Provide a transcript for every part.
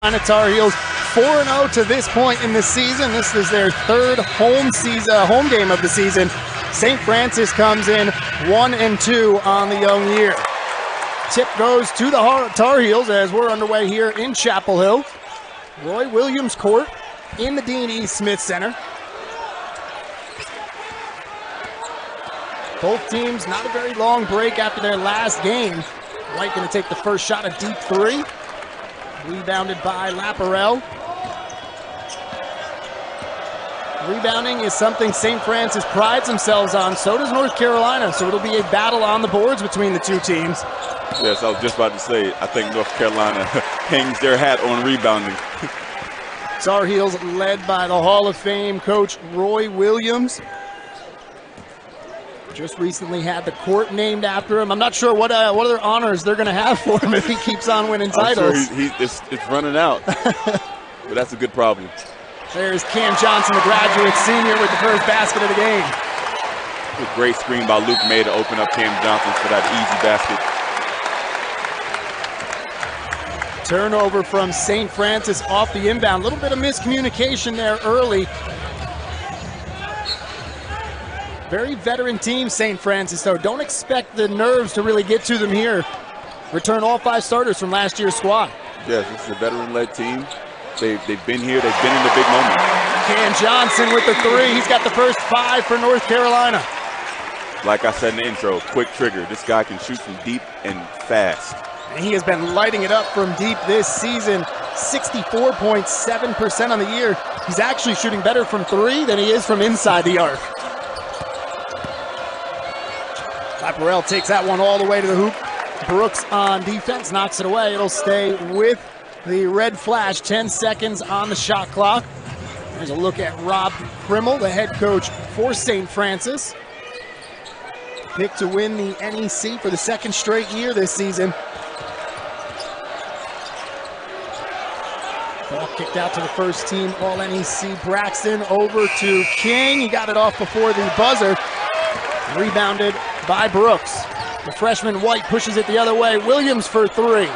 Tar Heels 4-0 to this point in the season. This is their third home game of the season. St. Francis comes in 1-2 on the young year. Tip goes to the Tar Heels as we're underway here in Chapel Hill. Roy Williams Court in the Dean E. Smith Center. Both teams not a very long break after their last game. White going to take the first shot, a deep three. Rebounded by Laparelle. Rebounding is something St. Francis prides themselves on. So does North Carolina. So it'll be a battle on the boards between the two teams. Yes, I was just about to say, I think North Carolina hangs their hat on rebounding. Tar Heels led by the Hall of Fame coach Roy Williams. Just recently had the court named after him. I'm not sure what other honors they're going to have for him if he keeps on winning titles. I'm sure it's running out, but that's a good problem. There's Cam Johnson, the graduate senior, with the first basket of the game. A great screen by Luke May to open up Cam Johnson for that easy basket. Turnover from St. Francis off the inbound. A little bit of miscommunication there early. Very veteran team, St. Francis, though. Don't expect the nerves to really get to them here. Return all 5 starters from last year's squad. Yes, this is a veteran-led team. They've been here. They've been in the big moments. Cam Johnson with the 3. He's got the first 5 for North Carolina. Like I said in the intro, quick trigger. This guy can shoot from deep and fast. And he has been lighting it up from deep this season. 64.7% on the year. He's actually shooting better from 3 than he is from inside the arc. Laparelle takes that one all the way to the hoop. Brooks on defense, knocks it away. It'll stay with the red flash. 10 seconds on the shot clock. There's a look at Rob Primmel, the head coach for St. Francis. Picked to win the NEC for the 2nd straight year this season. Ball kicked out to the first team All-NEC Braxton, over to King. He got it off before the buzzer. Rebounded by Brooks. The freshman White pushes it the other way. Williams for 3.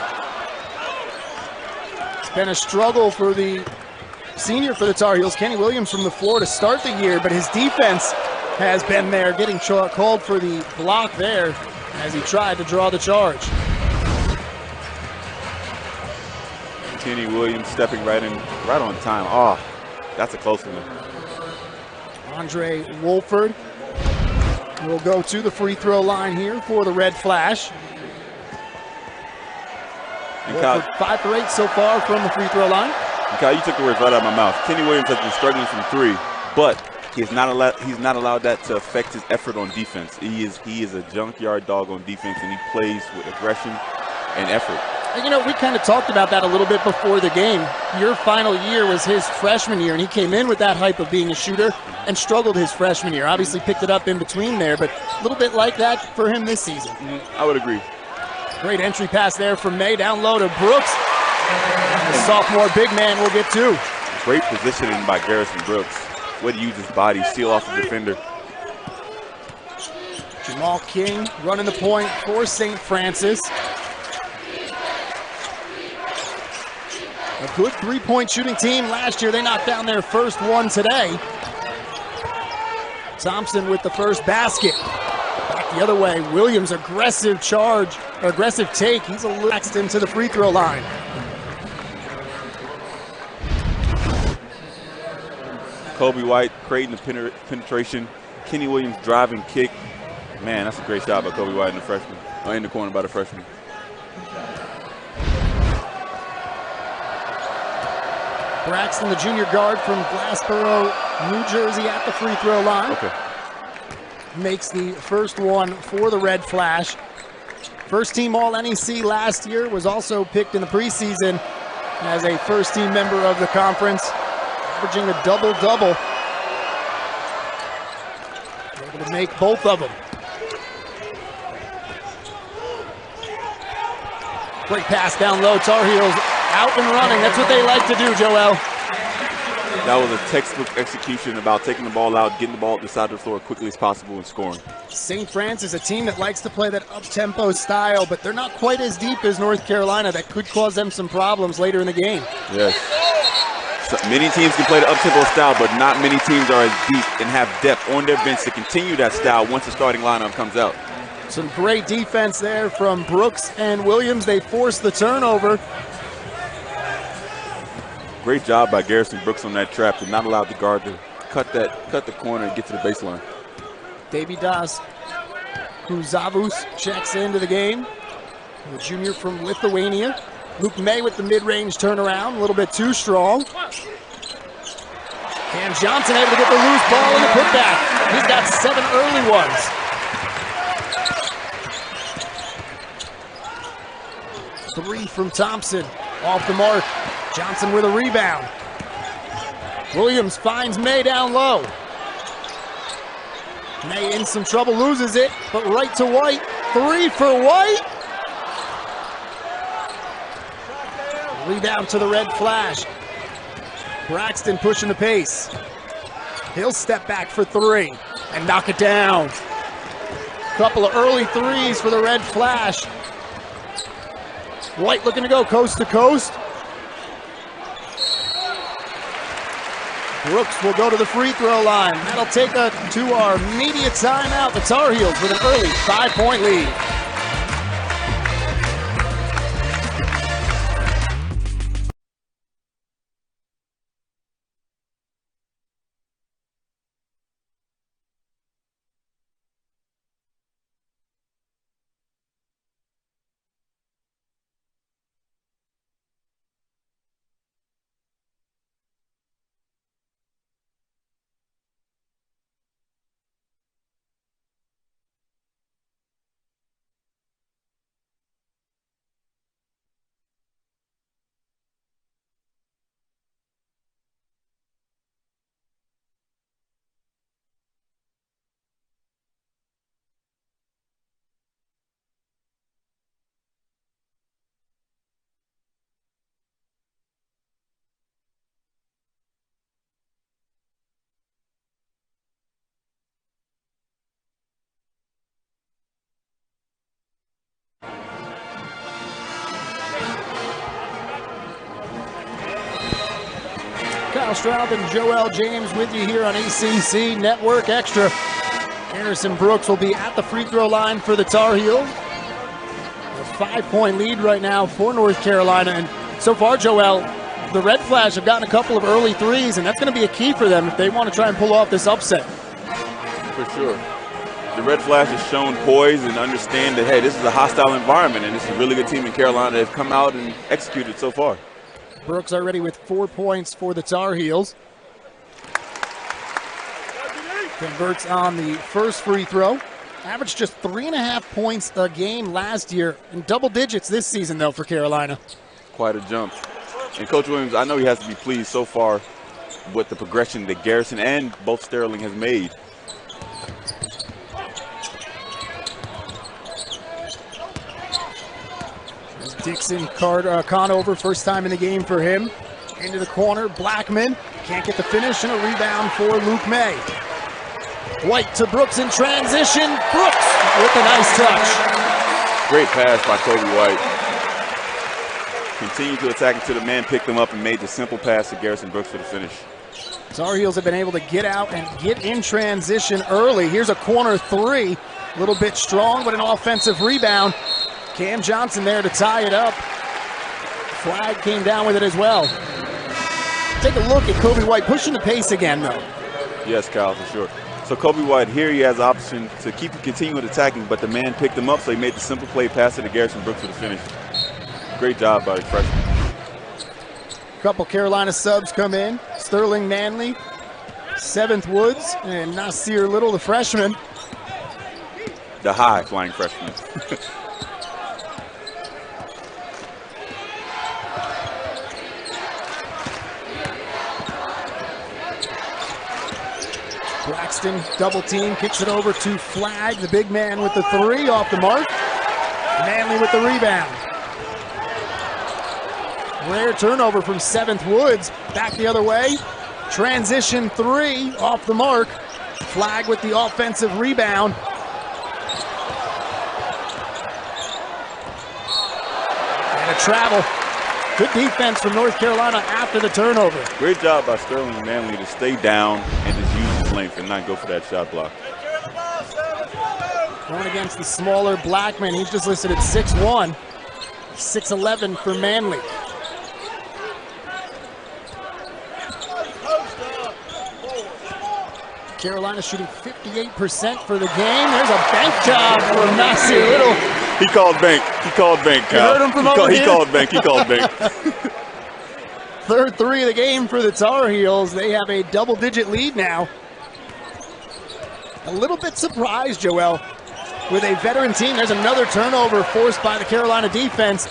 It's been a struggle for the senior for the Tar Heels, Kenny Williams, from the floor to start the year, but his defense has been there, getting called for the block there as he tried to draw the charge. Kenny Williams stepping right on time. Oh, that's a close one. Andre Wolford will go to the free throw line here for the red flash. Wolford 5 for 8 so far from the free throw line. And Kyle, you took the words right out of my mouth. Kenny Williams has been struggling from 3, but he's not allowed that to affect his effort on defense. He is a junkyard dog on defense, and he plays with aggression and effort. You know, we kind of talked about that a little bit before the game. Your final year was his freshman year, and he came in with that hype of being a shooter and struggled his freshman year. Obviously picked it up in between there, but a little bit like that for him this season. I would agree. Great entry pass there from May, down low to Brooks. And the sophomore big man will get 2. Great positioning by Garrison Brooks. Way to use his body, steal off the defender. Jamal King running the point for St. Francis. A good 3-point shooting team last year. They knocked down their first one today. Thompson with the first basket. Back the other way. Williams, aggressive take. He's relaxed into the free throw line. Kobe White creating the penetration. Kenny Williams driving kick. Man, that's a great shot by Kobe White in the corner by the freshman. Braxton, the junior guard from Glassboro, New Jersey, at the free throw line. Okay. Makes the first one for the red flash. First team All-NEC last year, was also picked in the preseason as a first team member of the conference, averaging a double-double. Able to make both of them. Great pass down low. Tar Heels out and running. That's what they like to do, Joel. That was a textbook execution about taking the ball out, getting the ball up the side of the floor as quickly as possible and scoring. St. Francis, a team that likes to play that up-tempo style, but they're not quite as deep as North Carolina. That could cause them some problems later in the game. Yes. So many teams can play the up-tempo style, but not many teams are as deep and have depth on their bench to continue that style once the starting lineup comes out. Some great defense there from Brooks and Williams. They force the turnover. Great job by Garrison Brooks on that trap to not allow the guard to cut the corner and get to the baseline. Davy Das Kuzavus checks into the game. The junior from Lithuania. Luke May with the mid-range turnaround, a little bit too strong. Cam Johnson able to get the loose ball in the putback. He's got 7 early ones. Three from Thompson, off the mark. Johnson with a rebound. Williams finds May down low. May in some trouble, loses it, but right to White. 3 for White. Rebound to the Red Flash. Braxton pushing the pace. He'll step back for 3 and knock it down. Couple of early threes for the Red Flash. White looking to go coast to coast. Brooks will go to the free throw line. That'll take us to our media timeout. The Tar Heels with an early 5-point lead. Kyle Straub and Joel James with you here on ACC Network Extra. Harrison Brooks will be at the free throw line for the Tar Heels. A 5-point lead right now for North Carolina. And so far, Joel, the Red Flash have gotten a couple of early threes, and that's going to be a key for them if they want to try and pull off this upset. For sure. The Red Flash has shown poise and understand that, hey, this is a hostile environment, and it's a really good team in Carolina that have come out and executed so far. Brooks already with 4 points for the Tar Heels. Converts on the first free throw. Averaged just 3.5 points a game last year, and double digits this season, though, for Carolina. Quite a jump. And Coach Williams, I know he has to be pleased so far with the progression that Garrison and both Sterling has made. Dixon Conover, first time in the game for him. Into the corner, Blackman can't get the finish, and a rebound for Luke May. White to Brooks in transition. Brooks with a nice touch. Great pass by Kobe White. Continued to attack until the man picked him up and made the simple pass to Garrison Brooks for the finish. Tar Heels have been able to get out and get in transition early. Here's a corner 3. A little bit strong, but an offensive rebound. Cam Johnson there to tie it up. Flag came down with it as well. Take a look at Kobe White pushing the pace again, though. Yes, Kyle, for sure. So Kobe White here, he has the option to continue attacking, but the man picked him up, so he made the simple play pass to Garrison Brooks for the finish. Great job by the freshman. Couple Carolina subs come in. Sterling Manley, 7th Woods, and Nasir Little, the freshman. The high flying freshman. Braxton double team, kicks it over to Flag, the big man with the 3 off the mark. Manley with the rebound. Rare turnover from 7th Woods. Back the other way. Transition three off the mark. Flag with the offensive rebound. And a travel. Good defense from North Carolina after the turnover. Great job by Sterling Manley to stay down and just use his length and not go for that shot block. Going against the smaller Blackman. He's just listed at 6'1", 6'11" for Manley. Carolina shooting 58% for the game. There's a bank job for Nasir Little. He called bank. He called bank, Cal. You heard him from over here? He called bank. He called bank. Third three of the game for the Tar Heels. They have a double-digit lead now. A little bit surprised, Joel, with a veteran team. There's another turnover forced by the Carolina defense.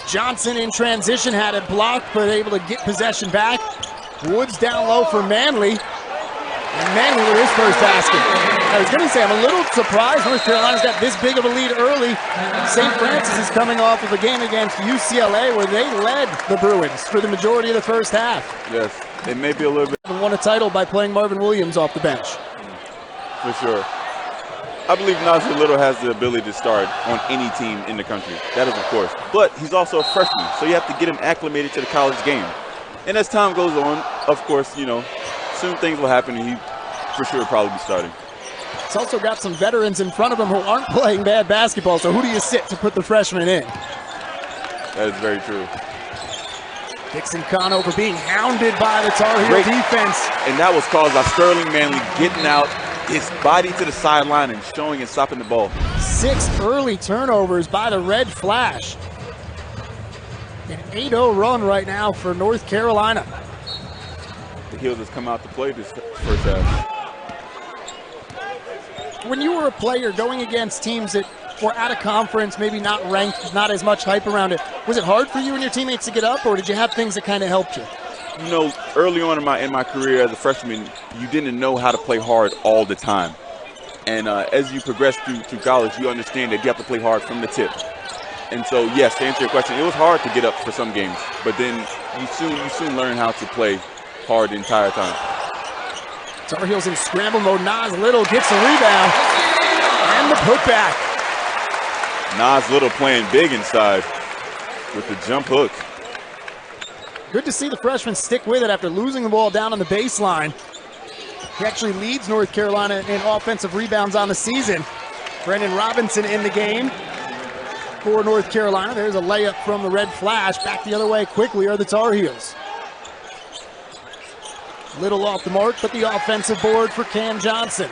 Johnson in transition had it blocked, but able to get possession back. Woods down low for Manley. And Manley with his first basket. I was going to say, I'm a little surprised North Carolina's got this big of a lead early. St. Francis is coming off of a game against UCLA where they led the Bruins for the majority of the first half. Yes, they may be a little bit. And won a title by playing Marvin Williams off the bench. For sure. I believe Nasir Little has the ability to start on any team in the country. That is, of course. But he's also a freshman, so you have to get him acclimated to the college game. And as time goes on, of course, you know, soon things will happen and he for sure will probably be starting. It's also got some veterans in front of him who aren't playing bad basketball, so who do you sit to put the freshman in? That is very true. Dixon Conover being hounded by the Tar Heel defense. And that was caused by Sterling Manley getting out, his body to the sideline and showing and stopping the ball. 6 early turnovers by the Red Flash. An 8-0 run right now for North Carolina. The Heels has come out to play this first half. When you were a player going against teams that were out of conference, maybe not ranked, not as much hype around it, was it hard for you and your teammates to get up, or did you have things that kind of helped you? You know, early on in my career as a freshman, you didn't know how to play hard all the time. And as you progress through college, you understand that you have to play hard from the tip. And so, yes, to answer your question, it was hard to get up for some games, but then you soon learn how to play hard the entire time. Tar Heels in scramble mode. Nas Little gets the rebound and the putback. Nas Little playing big inside with the jump hook. Good to see the freshman stick with it after losing the ball down on the baseline. He actually leads North Carolina in offensive rebounds on the season. Brendan Robinson in the game for North Carolina. There's a layup from the Red Flash. Back the other way quickly are the Tar Heels. Little off the mark, but the offensive board for Cam Johnson.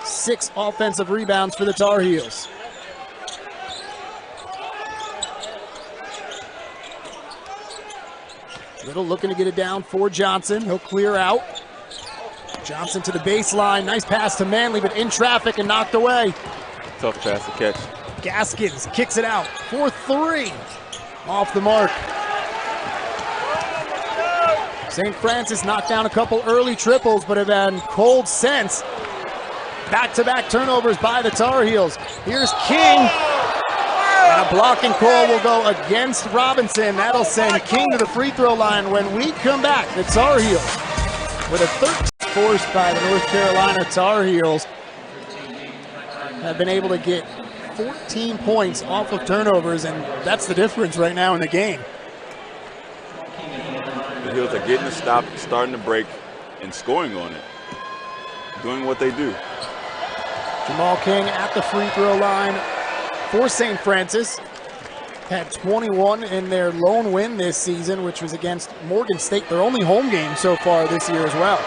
6 offensive rebounds for the Tar Heels. Little looking to get it down for Johnson. He'll clear out. Johnson to the baseline. Nice pass to Manley, but in traffic and knocked away. Tough pass to catch. Gaskins kicks it out for 3. Off the mark. St. Francis knocked down a couple early triples, but have had cold sense. Back-to-back turnovers by the Tar Heels. Here's King. And a blocking call will go against Robinson. That'll send King to the free throw line. When we come back, the Tar Heels with a 13 forced by the North Carolina Tar Heels have been able to get 14 points off of turnovers, and that's the difference right now in the game. The Heels are getting the stop, starting to break, and scoring on it. Doing what they do. Jamal King at the free throw line for St. Francis. Had 21 in their lone win this season, which was against Morgan State, their only home game so far this year as well.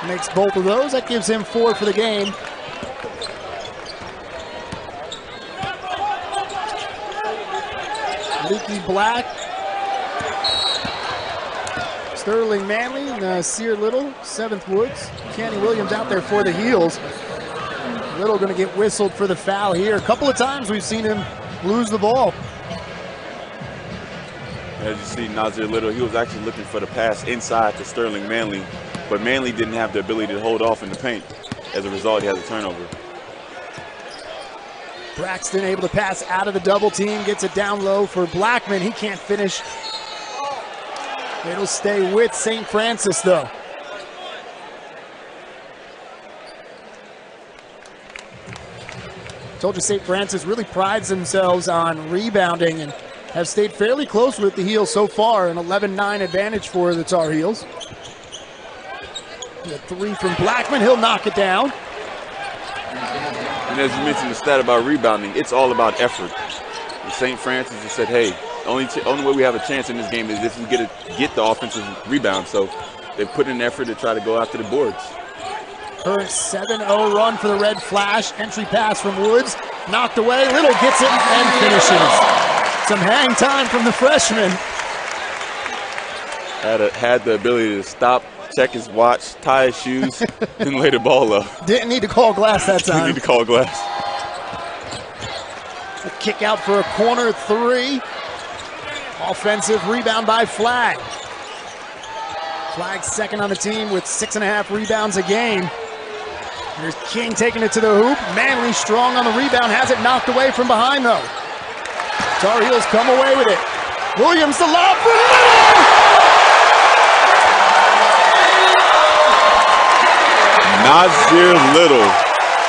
Makes both of those. That gives him 4 for the game. Leaky Black, Sterling Manley, Nasir Little, 7th Woods, Kenny Williams out there for the Heels. Little going to get whistled for the foul here. A couple of times we've seen him lose the ball. As you see, Nasir Little, he was actually looking for the pass inside to Sterling Manley, but Manley didn't have the ability to hold off in the paint. As a result, he has a turnover. Braxton able to pass out of the double team, gets it down low for Blackman. He can't finish. It'll stay with St. Francis though. Told you St. Francis really prides themselves on rebounding and have stayed fairly close with the Heels so far. An 11-9 advantage for the Tar Heels. A three from Blackman, he'll knock it down. And as you mentioned the stat about rebounding, it's all about effort. And St. Francis has said, hey, the only way we have a chance in this game is if we get the offensive rebound. So they've put in an effort to try to go after the boards. Current 7-0 run for the Red Flash. Entry pass from Woods, knocked away. Little gets it and finishes. Some hang time from the freshman. Had the ability to stop, check his watch, tie his shoes, and lay the ball up. Didn't need to call glass that time. Didn't need to call glass. A kick out for a corner three. Offensive rebound by Flagg. Flagg second on the team with 6.5 rebounds a game. Here's King taking it to the hoop. Manley strong on the rebound, has it knocked away from behind though. Tar Heels come away with it. Williams the lob for Little! Nazir Little,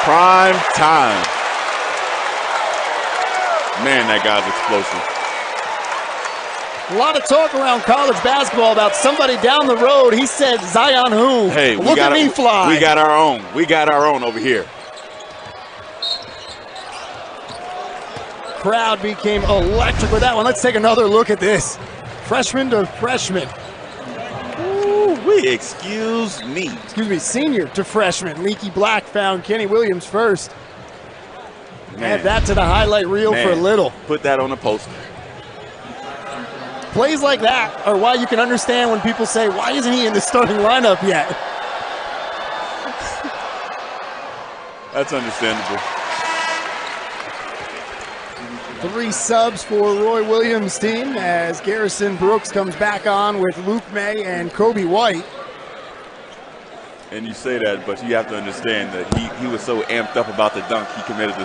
prime time. Man, that guy's explosive. A lot of talk around college basketball about somebody down the road. He said, Zion who? Hey, look at me fly. We got our own. We got our own over here. Crowd became electric with that one. Let's take another look at this. Freshman to freshman. Excuse me. Senior to freshman. Leaky Black found Kenny Williams first. Add that to the highlight reel for Little. Put that on the poster. Plays like that are why you can understand when people say, why isn't he in the starting lineup yet? That's understandable. 3 subs for Roy Williams' team as Garrison Brooks comes back on with Luke May and Kobe White. And you say that, but you have to understand that he was so amped up about the dunk, he committed the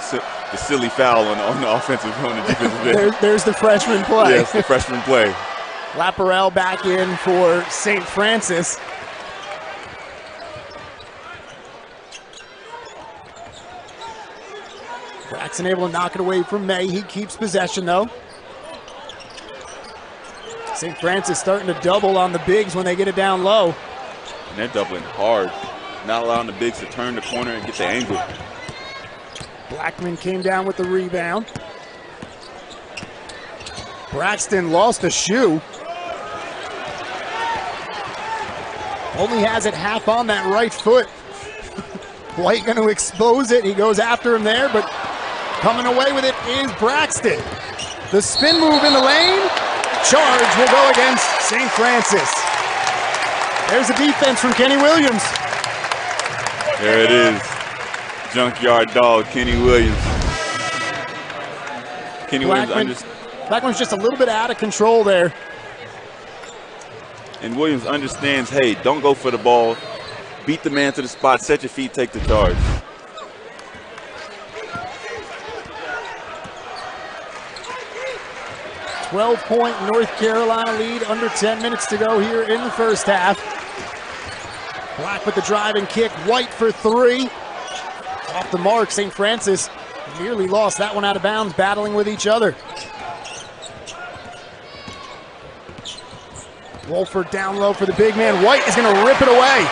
silly foul on the offensive on the defensive end. There's the freshman play. Yes, the freshman play. Laparelle back in for St. Francis. Braxton able to knock it away from May. He keeps possession though. St. Francis starting to double on the bigs when they get it down low. And they're doubling hard, not allowing the bigs to turn the corner and get the angle. Blackman came down with the rebound. Braxton lost a shoe. Only has it half on that right foot. White going to expose it. He goes after him there, but coming away with it is Braxton. The spin move in the lane. Charge will go against St. Francis. There's a defense from Kenny Williams. There it is. Junkyard dog, Kenny Williams. Blackman's just a little bit out of control there. And Williams understands, hey, don't go for the ball. Beat the man to the spot, set your feet, take the charge. .12 North Carolina lead, under 10 minutes to go here in the first half. Black with the drive and kick, White for 3. Off the mark, St. Francis nearly lost that one out of bounds, battling with each other. Wolford down low for the big man. White is going to rip it away.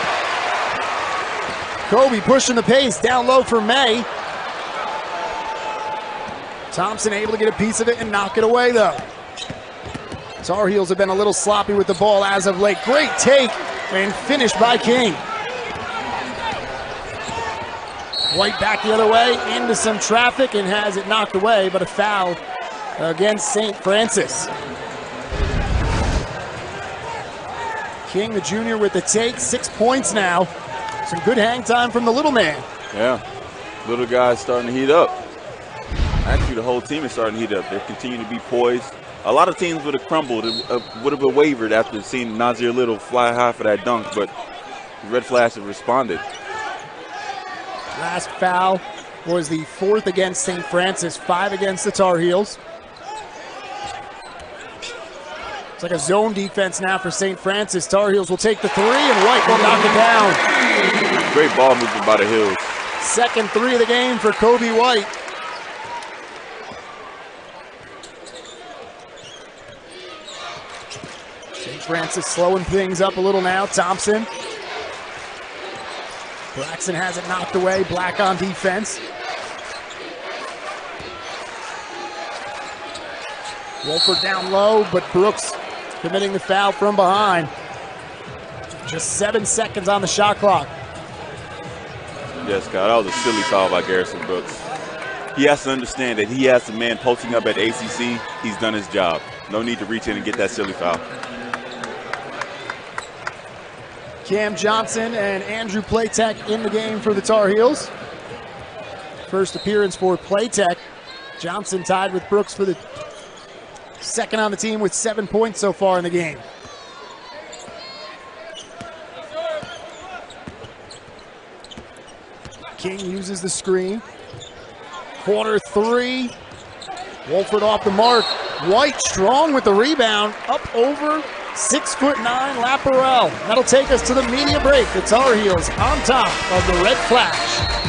Kobe pushing the pace, down low for May. Thompson able to get a piece of it and knock it away though. Tar Heels have been a little sloppy with the ball as of late. Great take and finished by King. White back the other way into some traffic and has it knocked away, but a foul against St. Francis. King, the junior, with the take, 6 points now. Some good hang time from the little man. Yeah, little guy's starting to heat up. Actually, the whole team is starting to heat up. They continue to be poised. A lot of teams would have crumbled, would have wavered after seeing Nazir Little fly high for that dunk, but the Red Flash have responded. Last foul was the 4th against St. Francis, 5 against the Tar Heels. It's like a zone defense now for St. Francis. Tar Heels will take the 3, and White will knock it down. Great ball movement by the Heels. Second 3 of the game for Kobe White. St. Francis slowing things up a little now. Thompson. Braxton has it knocked away. Black on defense. Wolford down low, but Brooks committing the foul from behind. Just 7 seconds on the shot clock. Yes, Kyle, that was a silly foul by Garrison Brooks. He has to understand that he has a man posting up at ACC. He's done his job. No need to reach in and get that silly foul. Cam Johnson and Andrew Platek in the game for the Tar Heels. First appearance for Platek. Johnson tied with Brooks for the second on the team with 7 points so far in the game. King uses the screen. Corner 3. Wolford off the mark. White strong with the rebound. Up over 6'9" Laparelle. That'll take us to the media break. The Tar Heels on top of the Red Flash.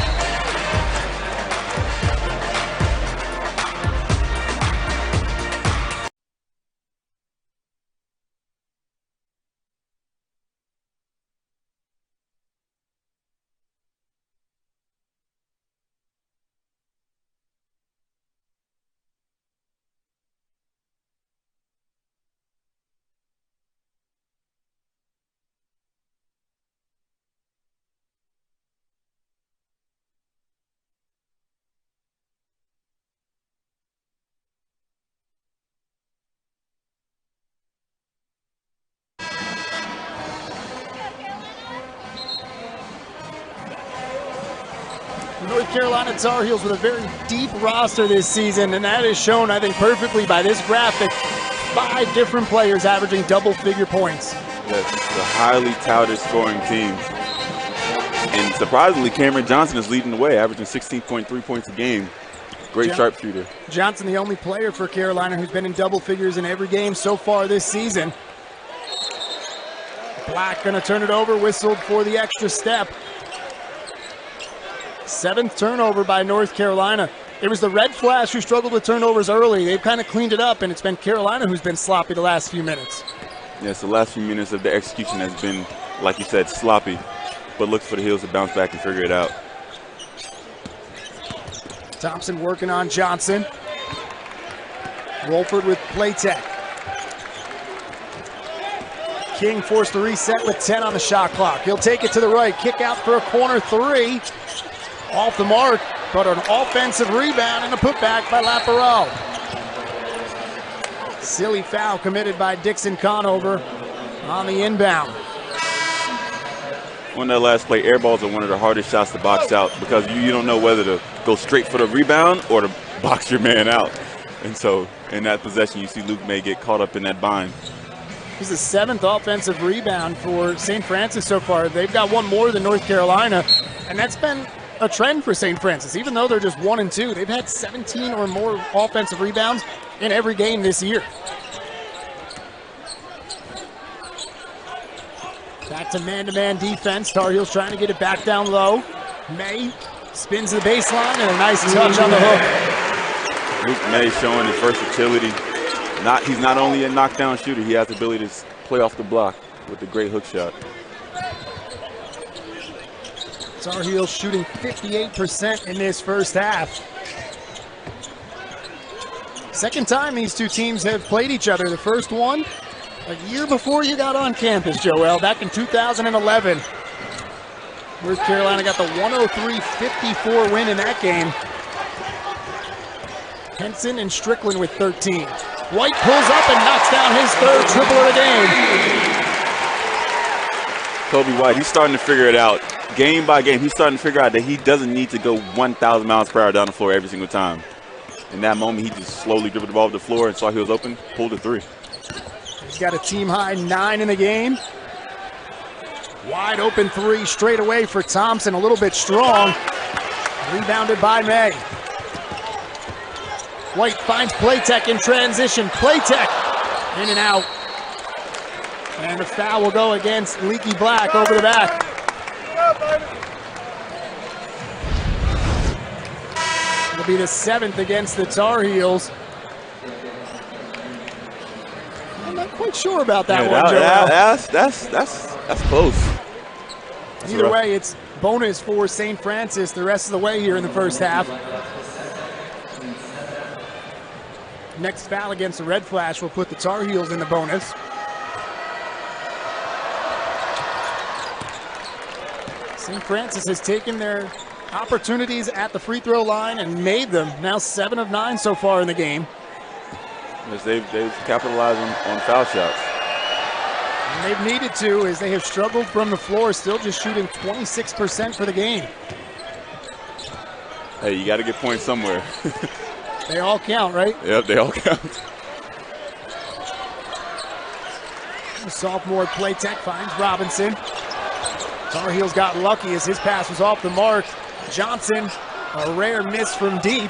North Carolina Tar Heels with a very deep roster this season, and that is shown, I think, perfectly by this graphic. 5 different players averaging double-figure points. Yes, it's a highly touted scoring team. And surprisingly, Cameron Johnson is leading the way, averaging 16.3 points a game. Great sharpshooter. Johnson, the only player for Carolina who's been in double figures in every game so far this season. Black gonna turn it over, whistled for the extra step. 7th turnover by North Carolina. It was the Red Flash who struggled with turnovers early. They've kind of cleaned it up, and it's been Carolina who's been sloppy the last few minutes. Yes, the last few minutes of the execution has been, like you said, sloppy. But looks for the Heels to bounce back and figure it out. Thompson working on Johnson. Wolford with Platek. King forced the reset with 10 on the shot clock. He'll take it to the right. Kick out for a corner 3. Off the mark, but an offensive rebound and a putback by Laparelle. Silly foul committed by Dixon Conover on the inbound. On that last play, air balls are one of the hardest shots to box out because you don't know whether to go straight for the rebound or to box your man out. And so in that possession, you see Luke May get caught up in that bind. This is the 7th offensive rebound for St. Francis so far. They've got one more than North Carolina, and that's been a trend for St. Francis. Even though they're just 1 and 2, they've had 17 or more offensive rebounds in every game this year. Back to man-to-man defense. Tar Heels trying to get it back down low. May spins the baseline and a nice touch on the hook. Luke May showing his versatility. He's not only a knockdown shooter, he has the ability to play off the block with a great hook shot. Tar Heels shooting 58% in this first half. Second time these two teams have played each other. The first one a year before you got on campus, Joel, back in 2011. North Carolina got the 103-54 win in that game. Henson and Strickland with 13. White pulls up and knocks down his 3rd triple of the game. Kobe White, he's starting to figure it out. Game by game, he's starting to figure out that he doesn't need to go 1,000 miles per hour down the floor every single time. In that moment, he just slowly dribbled the ball to the floor and saw he was open, pulled a 3. He's got a team-high 9 in the game. Wide open 3 straight away for Thompson, a little bit strong. Rebounded by May. White finds Playtech in transition. Playtech in and out. And the foul will go against Leaky Black over the back. It'll be the 7th against the Tar Heels. I'm not quite sure about that one, Joel. That's close. Either way, it's bonus for St. Francis the rest of the way here in the first half. Next foul against the Red Flash will put the Tar Heels in the bonus. St. Francis has taken their opportunities at the free throw line and made them. Now 7 of 9 so far in the game. Yes, they've capitalized on foul shots. And they've needed to, as they have struggled from the floor, still just shooting 26% for the game. Hey, you got to get points somewhere. They all count, right? Yep, they all count. The sophomore Playtech finds Robinson. Tar Heels got lucky as his pass was off the mark. Johnson, a rare miss from deep.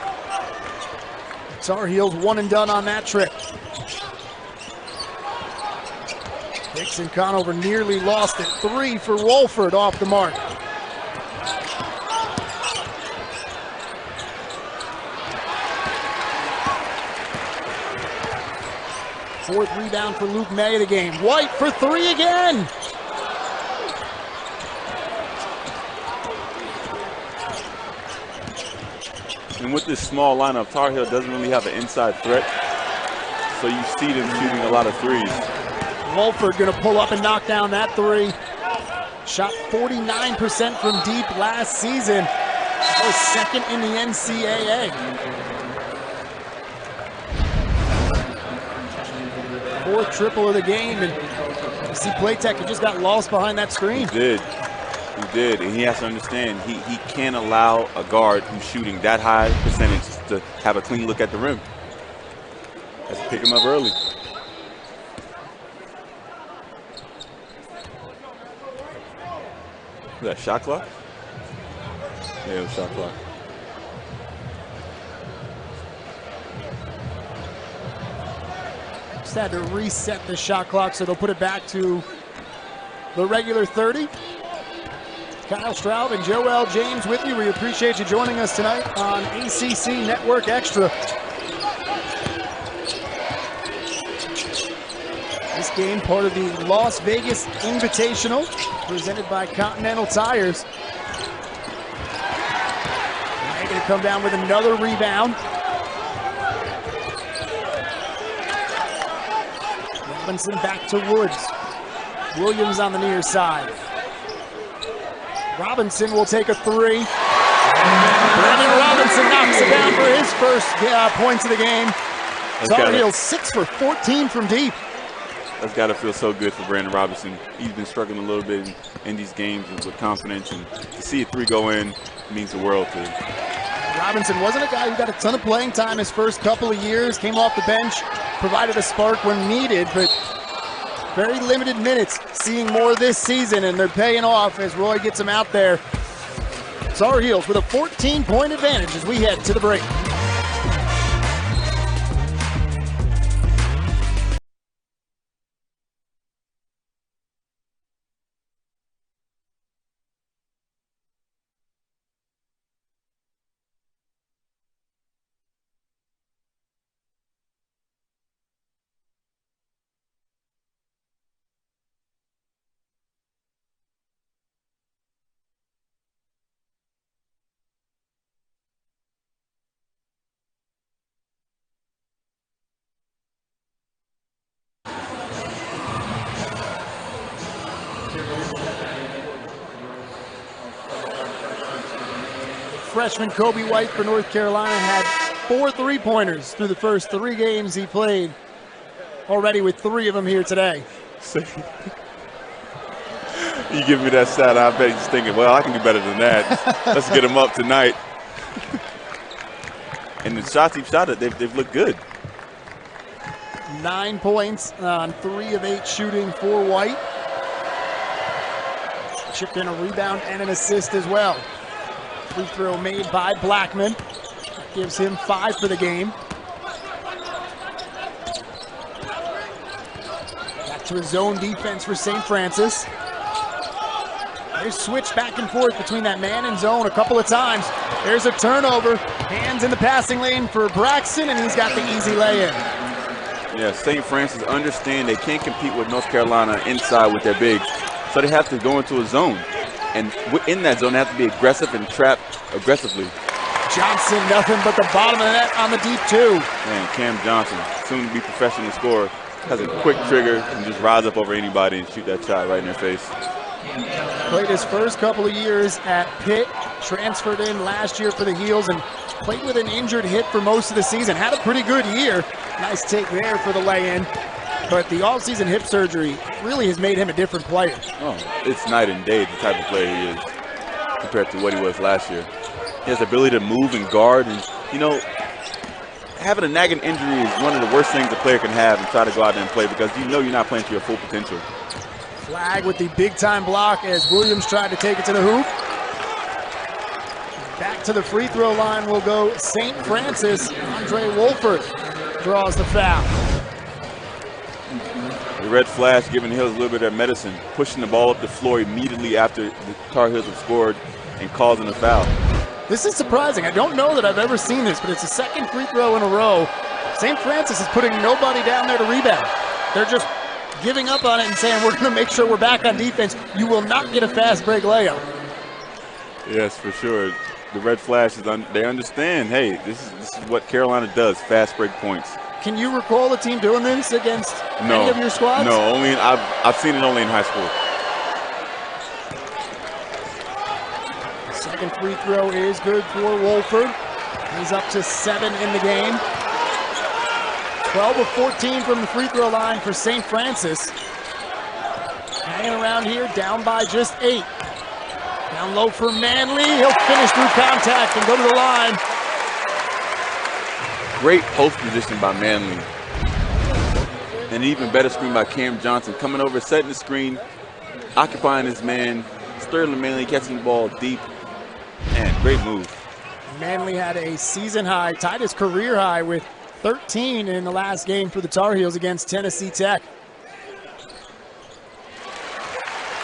Tar Heels one and done on that trip. Dixon Conover nearly lost it. 3 for Wolford off the mark. Fourth rebound for Luke May of the game. White for 3 again. And with this small lineup, Tar Heel doesn't really have an inside threat. So you see them shooting a lot of threes. Wolford gonna pull up and knock down that 3. Shot 49% from deep last season. That was 2nd in the NCAA. 4th triple of the game, and you see Playtech, he just got lost behind that screen. He did, and he has to understand he can't allow a guard who's shooting that high percentage to have a clean look at the rim. Has to pick him up early. Was that shot clock? Yeah, it was shot clock. Just had to reset the shot clock, so they'll put it back to the regular 30. Kyle Straub and Joel James with you. We appreciate you joining us tonight on ACC Network Extra. This game part of the Las Vegas Invitational presented by Continental Tires. They're going to come down with another rebound. Robinson back to Woods. Williams on the near side. Robinson will take a 3. Brandon Robinson knocks it down for his first points of the game. Tar Heels 6 for 14 from deep. That's got to feel so good for Brandon Robinson. He's been struggling a little bit in these games with confidence, and to see a 3 go in means the world to him. Robinson wasn't a guy who got a ton of playing time his first couple of years, came off the bench, provided a spark when needed, but very limited minutes, seeing more this season, and they're paying off as Roy gets him out there. Tar Heels with a 14-point advantage as we head to the break. Freshman Kobe White for North Carolina had 4 3-pointers through the first 3 games he played. Already with 3 of them here today. You give me that stat, I bet he's thinking, well, I can do better than that. Let's get him up tonight. And the shots he's shot at, they've looked good. 9 points on 3 of 8 shooting for White. Chipped in a rebound and an assist as well. Free throw made by Blackman. Gives him 5 for the game. Back to a zone defense for St. Francis. They switch back and forth between that man and zone a couple of times. There's a turnover. Hands in the passing lane for Braxton, and he's got the easy lay-in. Yeah, St. Francis understand they can't compete with North Carolina inside with their bigs, so they have to go into a zone. And in that zone, they have to be aggressive and trap aggressively. Johnson, nothing but the bottom of the net on the deep two. Man, Cam Johnson, soon to be professional scorer, has a quick trigger and just rise up over anybody and shoot that shot right in their face. Played his first couple of years at Pitt, transferred in last year for the Heels, and played with an injured hip for most of the season. Had a pretty good year. Nice take there for the lay-in. But the all-season hip surgery really has made him a different player. Oh, it's night and day the type of player he is compared to what he was last year. He has the ability to move and guard, and, you know, having a nagging injury is one of the worst things a player can have and try to go out there and play because you know you're not playing to your full potential. Flag with the big-time block as Williams tried to take it to the hoop. Back to the free throw line will go St. Francis. Andre Wolford draws the foul. The red flash giving the Heels a little bit of their medicine, pushing the ball up the floor immediately after the Tar Heels have scored and causing a foul. This is surprising. I don't know that I've ever seen this, but it's the second free throw in a row. St. Francis is putting nobody down there to rebound. They're just giving up on it and saying, we're going to make sure we're back on defense. You will not get a fast break layup. Yes, for sure. The red flash, they understand, hey, this is what Carolina does, fast break points. Can you recall a team doing this against any of your squads? No, I've seen it only in high school. Second free throw is good for Wolford. He's up to 7 in the game. 12 of 14 from the free throw line for St. Francis. Hanging around here, down by just 8. Down low for Manley. He'll finish through contact and go to the line. Great post position by Manley. And an even better screen by Cam Johnson. Coming over, setting the screen, occupying his man. Sterling Manley catching the ball deep. Man, great move. Manley had a season high, tied his career high with 13 in the last game for the Tar Heels against Tennessee Tech.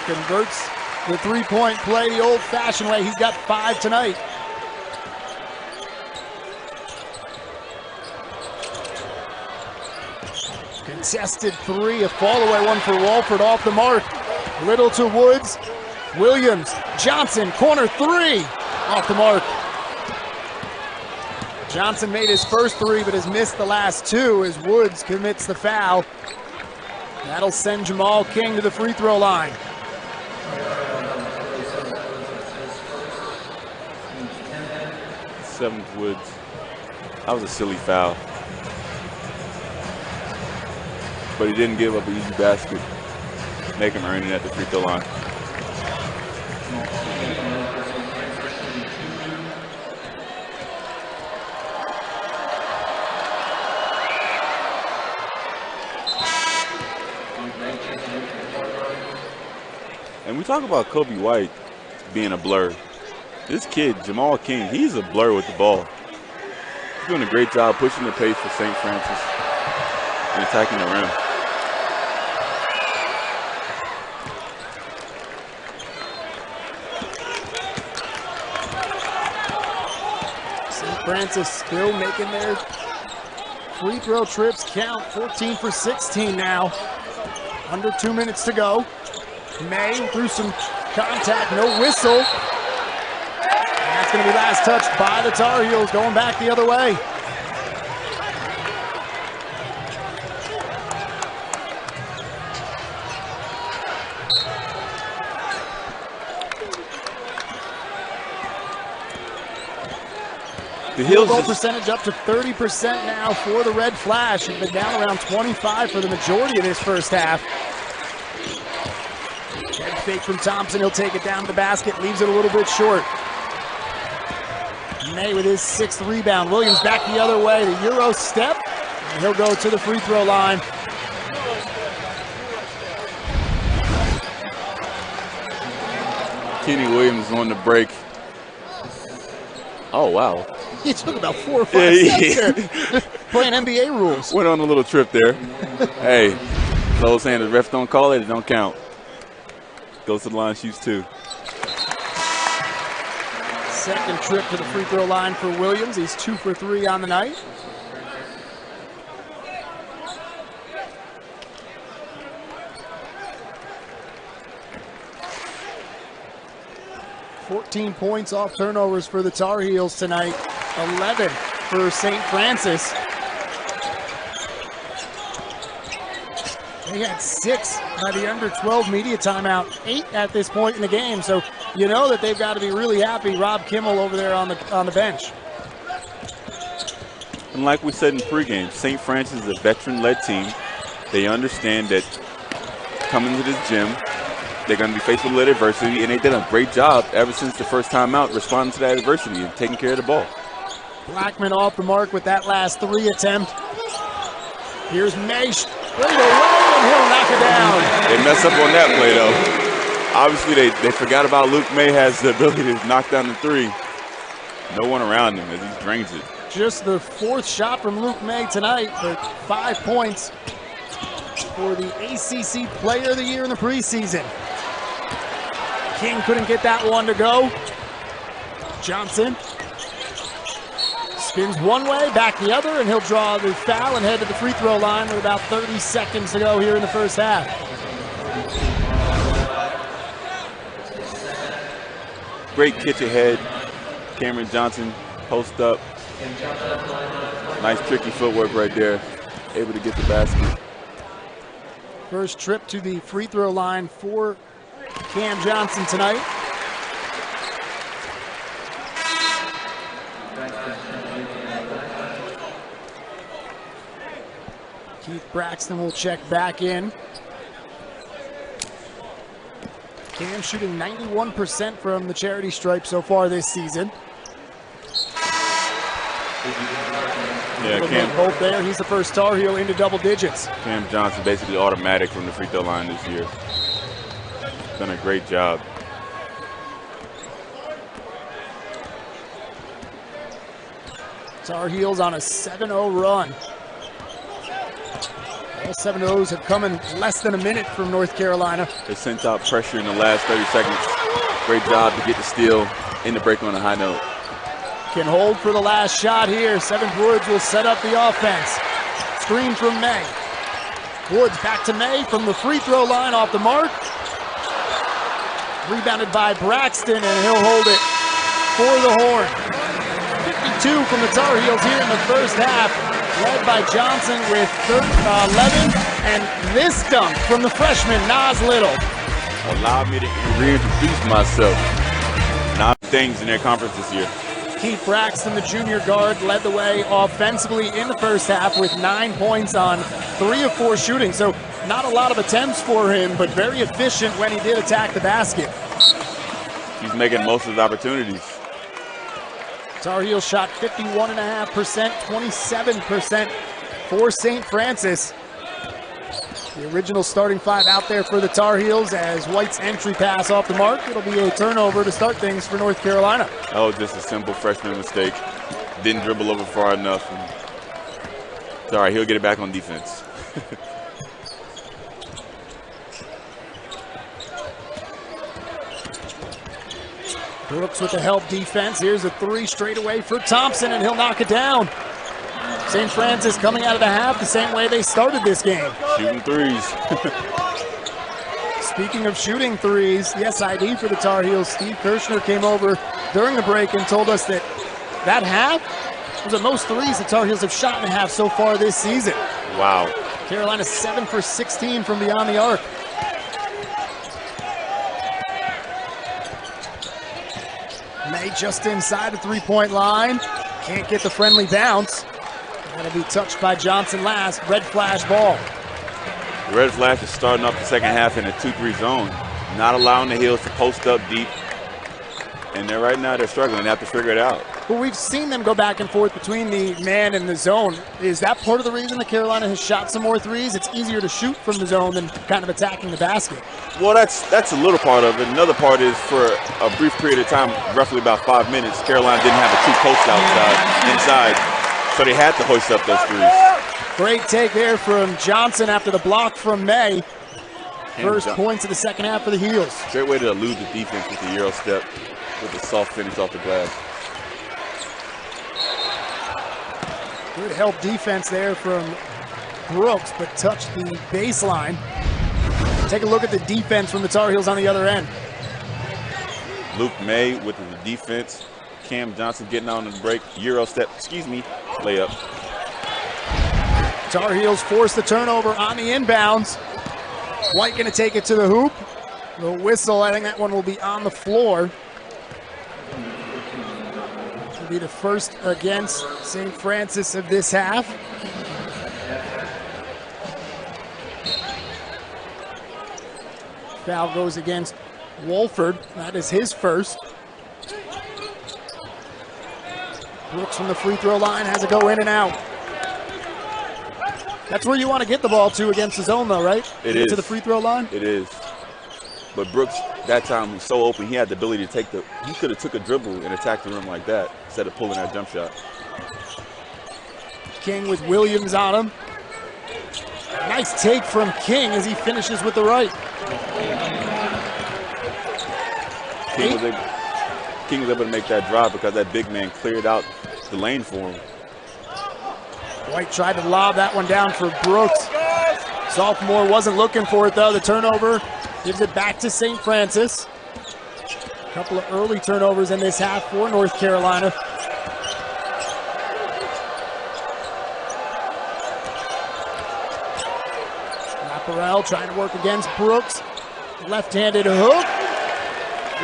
Converts the three-point play the old-fashioned way. He's got 5 tonight. Contested 3, a fall-away one for Wolford off the mark. Little to Woods. Williams, Johnson, corner 3, off the mark. Johnson made his first 3, but has missed the last 2 as Woods commits the foul. That'll send Jamal King to the free throw line. Seventh Woods. That was a silly foul. But he didn't give up an easy basket. Make him earn it at the free throw line. And we talk about Kobe White being a blur. This kid, Jamal King, he's a blur with the ball. He's doing a great job pushing the pace for St. Francis and attacking the rim. St. Francis still making their free throw trips count. 14 for 16 now. Under 2 minutes to go. May through some contact, no whistle. And that's going to be last touched by the Tar Heels, going back the other way. The Heels goal percentage up to 30% now for the Red Flash. It's been down around 25 for the majority of this first half. Head fake from Thompson, he'll take it down to the basket, leaves it a little bit short. May with his 6th rebound. Williams back the other way, the Euro step, and he'll go to the free throw line. Kenny Williams on the break. Oh, wow. He took about 4 or 5 steps there. Playing NBA rules. Went on a little trip there. Hey, close hand. The refs don't call it. It don't count. Goes to the line, shoots 2. Second trip to the free throw line for Williams. He's 2 for 3 on the night. $14 points off turnovers for the Tar Heels tonight. 11 for St. Francis. They had 6 by the under 12 media timeout, 8 at this point in the game. So you know that they've got to be really happy. Rob Kimmel over there on the bench. And like we said in pregame, St. Francis is a veteran-led team. They understand that coming to this gym, they're going to be faced with a little adversity, and they did a great job ever since the first time out responding to that adversity and taking care of the ball. Blackman off the mark with that last 3 attempt. Here's May straight away, and he'll knock it down. They mess up on that play, though. Obviously, they forgot about Luke May has the ability to knock down the 3. No one around him as he drains it. Just the 4th shot from Luke May tonight, but 5 points for the ACC Player of the Year in the preseason. King couldn't get that one to go. Johnson spins one way, back the other, and he'll draw the foul and head to the free throw line with about 30 seconds to go here in the first half. Great catch ahead. Cameron Johnson, post up. Nice tricky footwork right there. Able to get the basket. First trip to the free throw line for Cam Johnson tonight. Keith Braxton will check back in. Cam shooting 91% from the charity stripe so far this season. Yeah, Cam. Both there. He's the first Tar Heel into double digits. Cam Johnson basically automatic from the free throw line this year. Done a great job. Tar Heels on a 7-0 run. All 7 O's have come in less than a minute from North Carolina. They sent out pressure in the last 30 seconds. Great job to get the steal in the break on a high note. Can hold for the last shot here. Seventh Woods will set up the offense. Screen from May. Woods back to May from the free throw line off the mark. Rebounded by Braxton, and he'll hold it for the horn. 52 from the Tar Heels here in the first half, led by Johnson with 11, and this dunk from the freshman, Nas Little. Allow me to reintroduce myself. 9 things in their conference this year. Keith Braxton, the junior guard, led the way offensively in the first half with 9 points on 3 of 4 shooting. So not a lot of attempts for him, but very efficient when he did attack the basket. He's making most of his opportunities. Tar Heels shot 51.5%, 27% for St. Francis. The original starting 5 out there for the Tar Heels as White's entry pass off the mark. It'll be a turnover to start things for North Carolina. Oh, just a simple freshman mistake. Didn't dribble over far enough. It's all right, he'll get it back on defense. Brooks with the help defense. Here's a 3 straight away for Thompson, and he'll knock it down. St. Francis coming out of the half the same way they started this game. Shooting threes. Speaking of shooting threes, the SID for the Tar Heels, Steve Kirshner, came over during the break and told us that half was the most threes the Tar Heels have shot in a half so far this season. Wow. Carolina 7 for 16 from beyond the arc. May just inside the 3-point line. Can't get the friendly bounce. That'll be touched by Johnson last. Red flash ball. The red flash is starting off the second half in a 2-3 zone. Not allowing the Heels to post up deep. And right now they're struggling. They have to figure it out. Well, we've seen them go back and forth between the man and the zone. Is that part of the reason that Carolina has shot some more threes? It's easier to shoot from the zone than kind of attacking the basket. Well, that's a little part of it. Another part is for a brief period of time, roughly about 5 minutes, Carolina didn't have a true post inside, so they had to hoist up those threes. Great take there from Johnson after the block from May. First points of the second half for the Heels. Great way to elude the defense with the Euro step with a soft finish off the glass. Good help defense there from Brooks, but touched the baseline. Take a look at the defense from the Tar Heels on the other end. Luke May with the defense. Cam Johnson getting on the break. Euro step, layup. Tar Heels force the turnover on the inbounds. White going to take it to the hoop. The whistle, I think that one will be on the floor. Will be the first against St. Francis of this half. Foul goes against Wolford. That is his first. Brooks from the free throw line has it go in and out. That's where you want to get the ball to against the zone, though, right? It is. To the free throw line? It is. But Brooks, that time, was so open, he had the ability to he could have took a dribble and attacked the rim like that instead of pulling that jump shot. King with Williams on him. Nice take from King as he finishes with the right. King was able to make that drive because that big man cleared out the lane for him. White tried to lob that one down for Brooks. Sophomore wasn't looking for it, though. The turnover gives it back to St. Francis. A couple of early turnovers in this half for North Carolina. Laparelle trying to work against Brooks. Left-handed hook.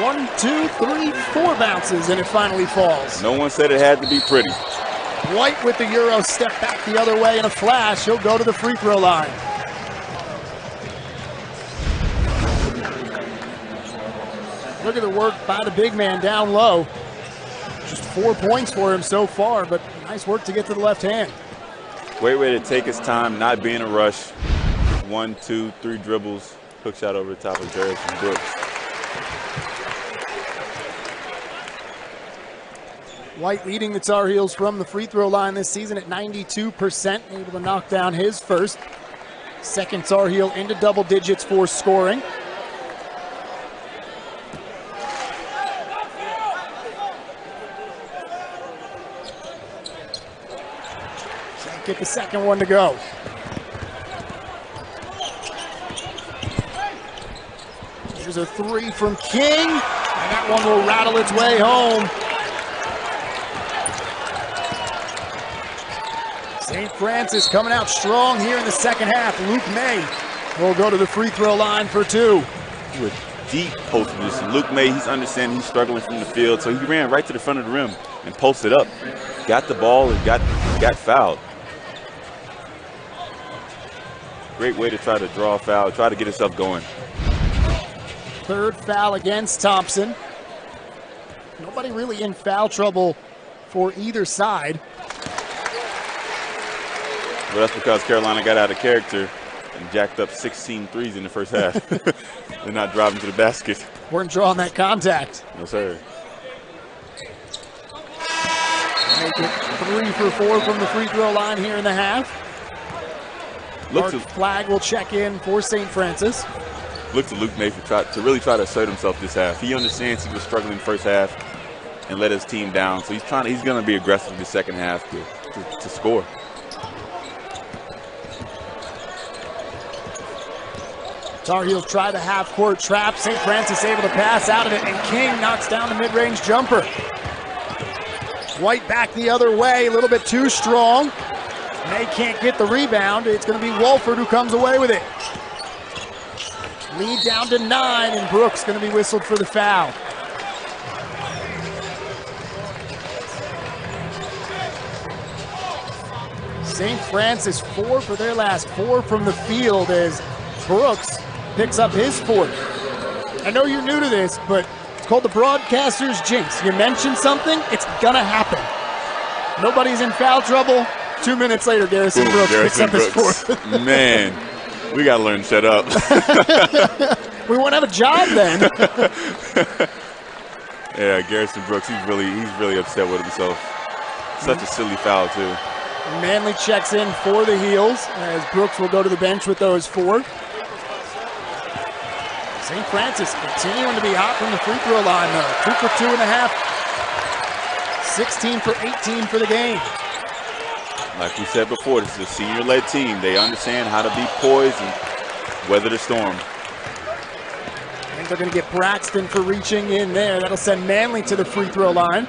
1, 2, 3, 4 bounces, and it finally falls. No one said it had to be pretty. White with the Euro step back the other way in a flash. He'll go to the free throw line. Look at the work by the big man down low. Just 4 points for him so far, but nice work to get to the left hand. Great way to take his time, not be in a rush. 1, 2, 3 dribbles. Hook shot over the top of Jarrett and Brooks. White leading the Tar Heels from the free throw line this season at 92%, able to knock down his first. Second Tar Heel into double digits for scoring. Can't get the second one to go. Here's a three from King, and that one will rattle its way home. St. Francis coming out strong here in the second half. Luke May will go to the free throw line for 2. With deep post position. Luke May, he's understanding he's struggling from the field, so he ran right to the front of the rim and posted up. Got the ball and got fouled. Great way to try to draw a foul, try to get himself going. Third foul against Thompson. Nobody really in foul trouble for either side. Well, that's because Carolina got out of character and jacked up 16 threes in the first half. They're not driving to the basket. Weren't drawing that contact. No, sir. Make it 3 for 4 from the free throw line here in the half. Mark Flag will check in for St. Francis. Look to Luke May to really try to assert himself this half. He understands he was struggling in the first half and let his team down. So he's going to be aggressive in the second half to score. Tar Heels try the half-court trap. St. Francis able to pass out of it, and King knocks down the mid-range jumper. White back the other way, a little bit too strong. May can't get the rebound. It's going to be Wolford who comes away with it. Lead down to 9, and Brooks going to be whistled for the foul. St. Francis 4 for their last 4 from the field as Brooks picks up his 4th. I know you're new to this, but called the broadcaster's jinx. You mention something, it's gonna happen. Nobody's in foul trouble. 2 minutes later, Garrison Brooks picks up his fourth. Man, we gotta learn to shut up. We won't have a job then. Yeah, Garrison Brooks, he's really upset with himself. Such a silly foul too. Manley checks in for the Heels as Brooks will go to the bench with those 4. St. Francis continuing to be hot from the free throw line though. 2 for 2.5. 16 for 18 for the game. Like we said before, this is a senior-led team. They understand how to be poised and weather the storm. I think they're going to get Braxton for reaching in there. That'll send Manley to the free throw line.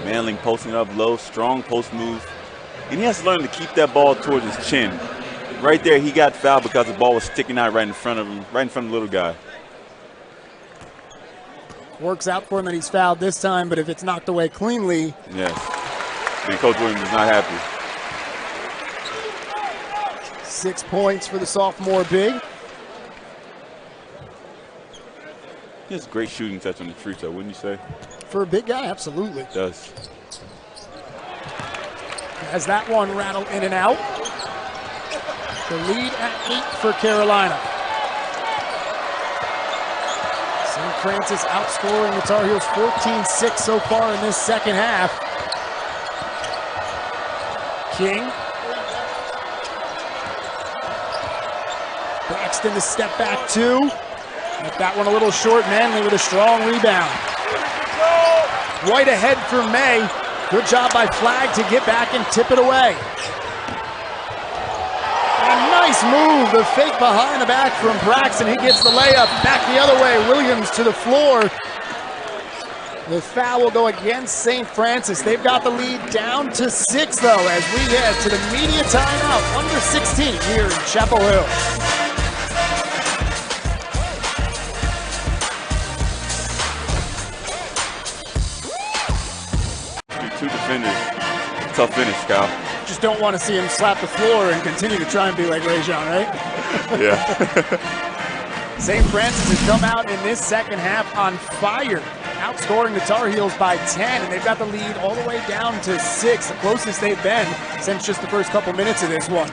Manley posting up low, strong post move. And he has to learn to keep that ball towards his chin. Right there, he got fouled because the ball was sticking out right in front of him, right in front of the little guy. Works out for him that he's fouled this time, but if it's knocked away cleanly. Yes. And Coach Williams is not happy. 6 points for the sophomore big. He has great shooting touch on the free throw, wouldn't you say? For a big guy, absolutely. He does. As that one rattled in and out. The lead at 8 for Carolina. St. Francis outscoring the Tar Heels 14-6 so far in this second half. King. Braxton to step back 2. Left that one a little short. Manley with a strong rebound. Right ahead for May. Good job by Flagg to get back and tip it away. A nice move, the fake behind the back from Braxton. He gets the layup back the other way. Williams to the floor. The foul will go against St. Francis. They've got the lead down to 6 though as we head to the media timeout. Under 16 here in Chapel Hill. Two defenders. Tough finish, Kyle. Just don't want to see him slap the floor and continue to try and be like Rajon, right? Yeah. St. Francis has come out in this second half on fire, outscoring the Tar Heels by 10, and they've got the lead all the way down to 6, the closest they've been since just the first couple minutes of this one.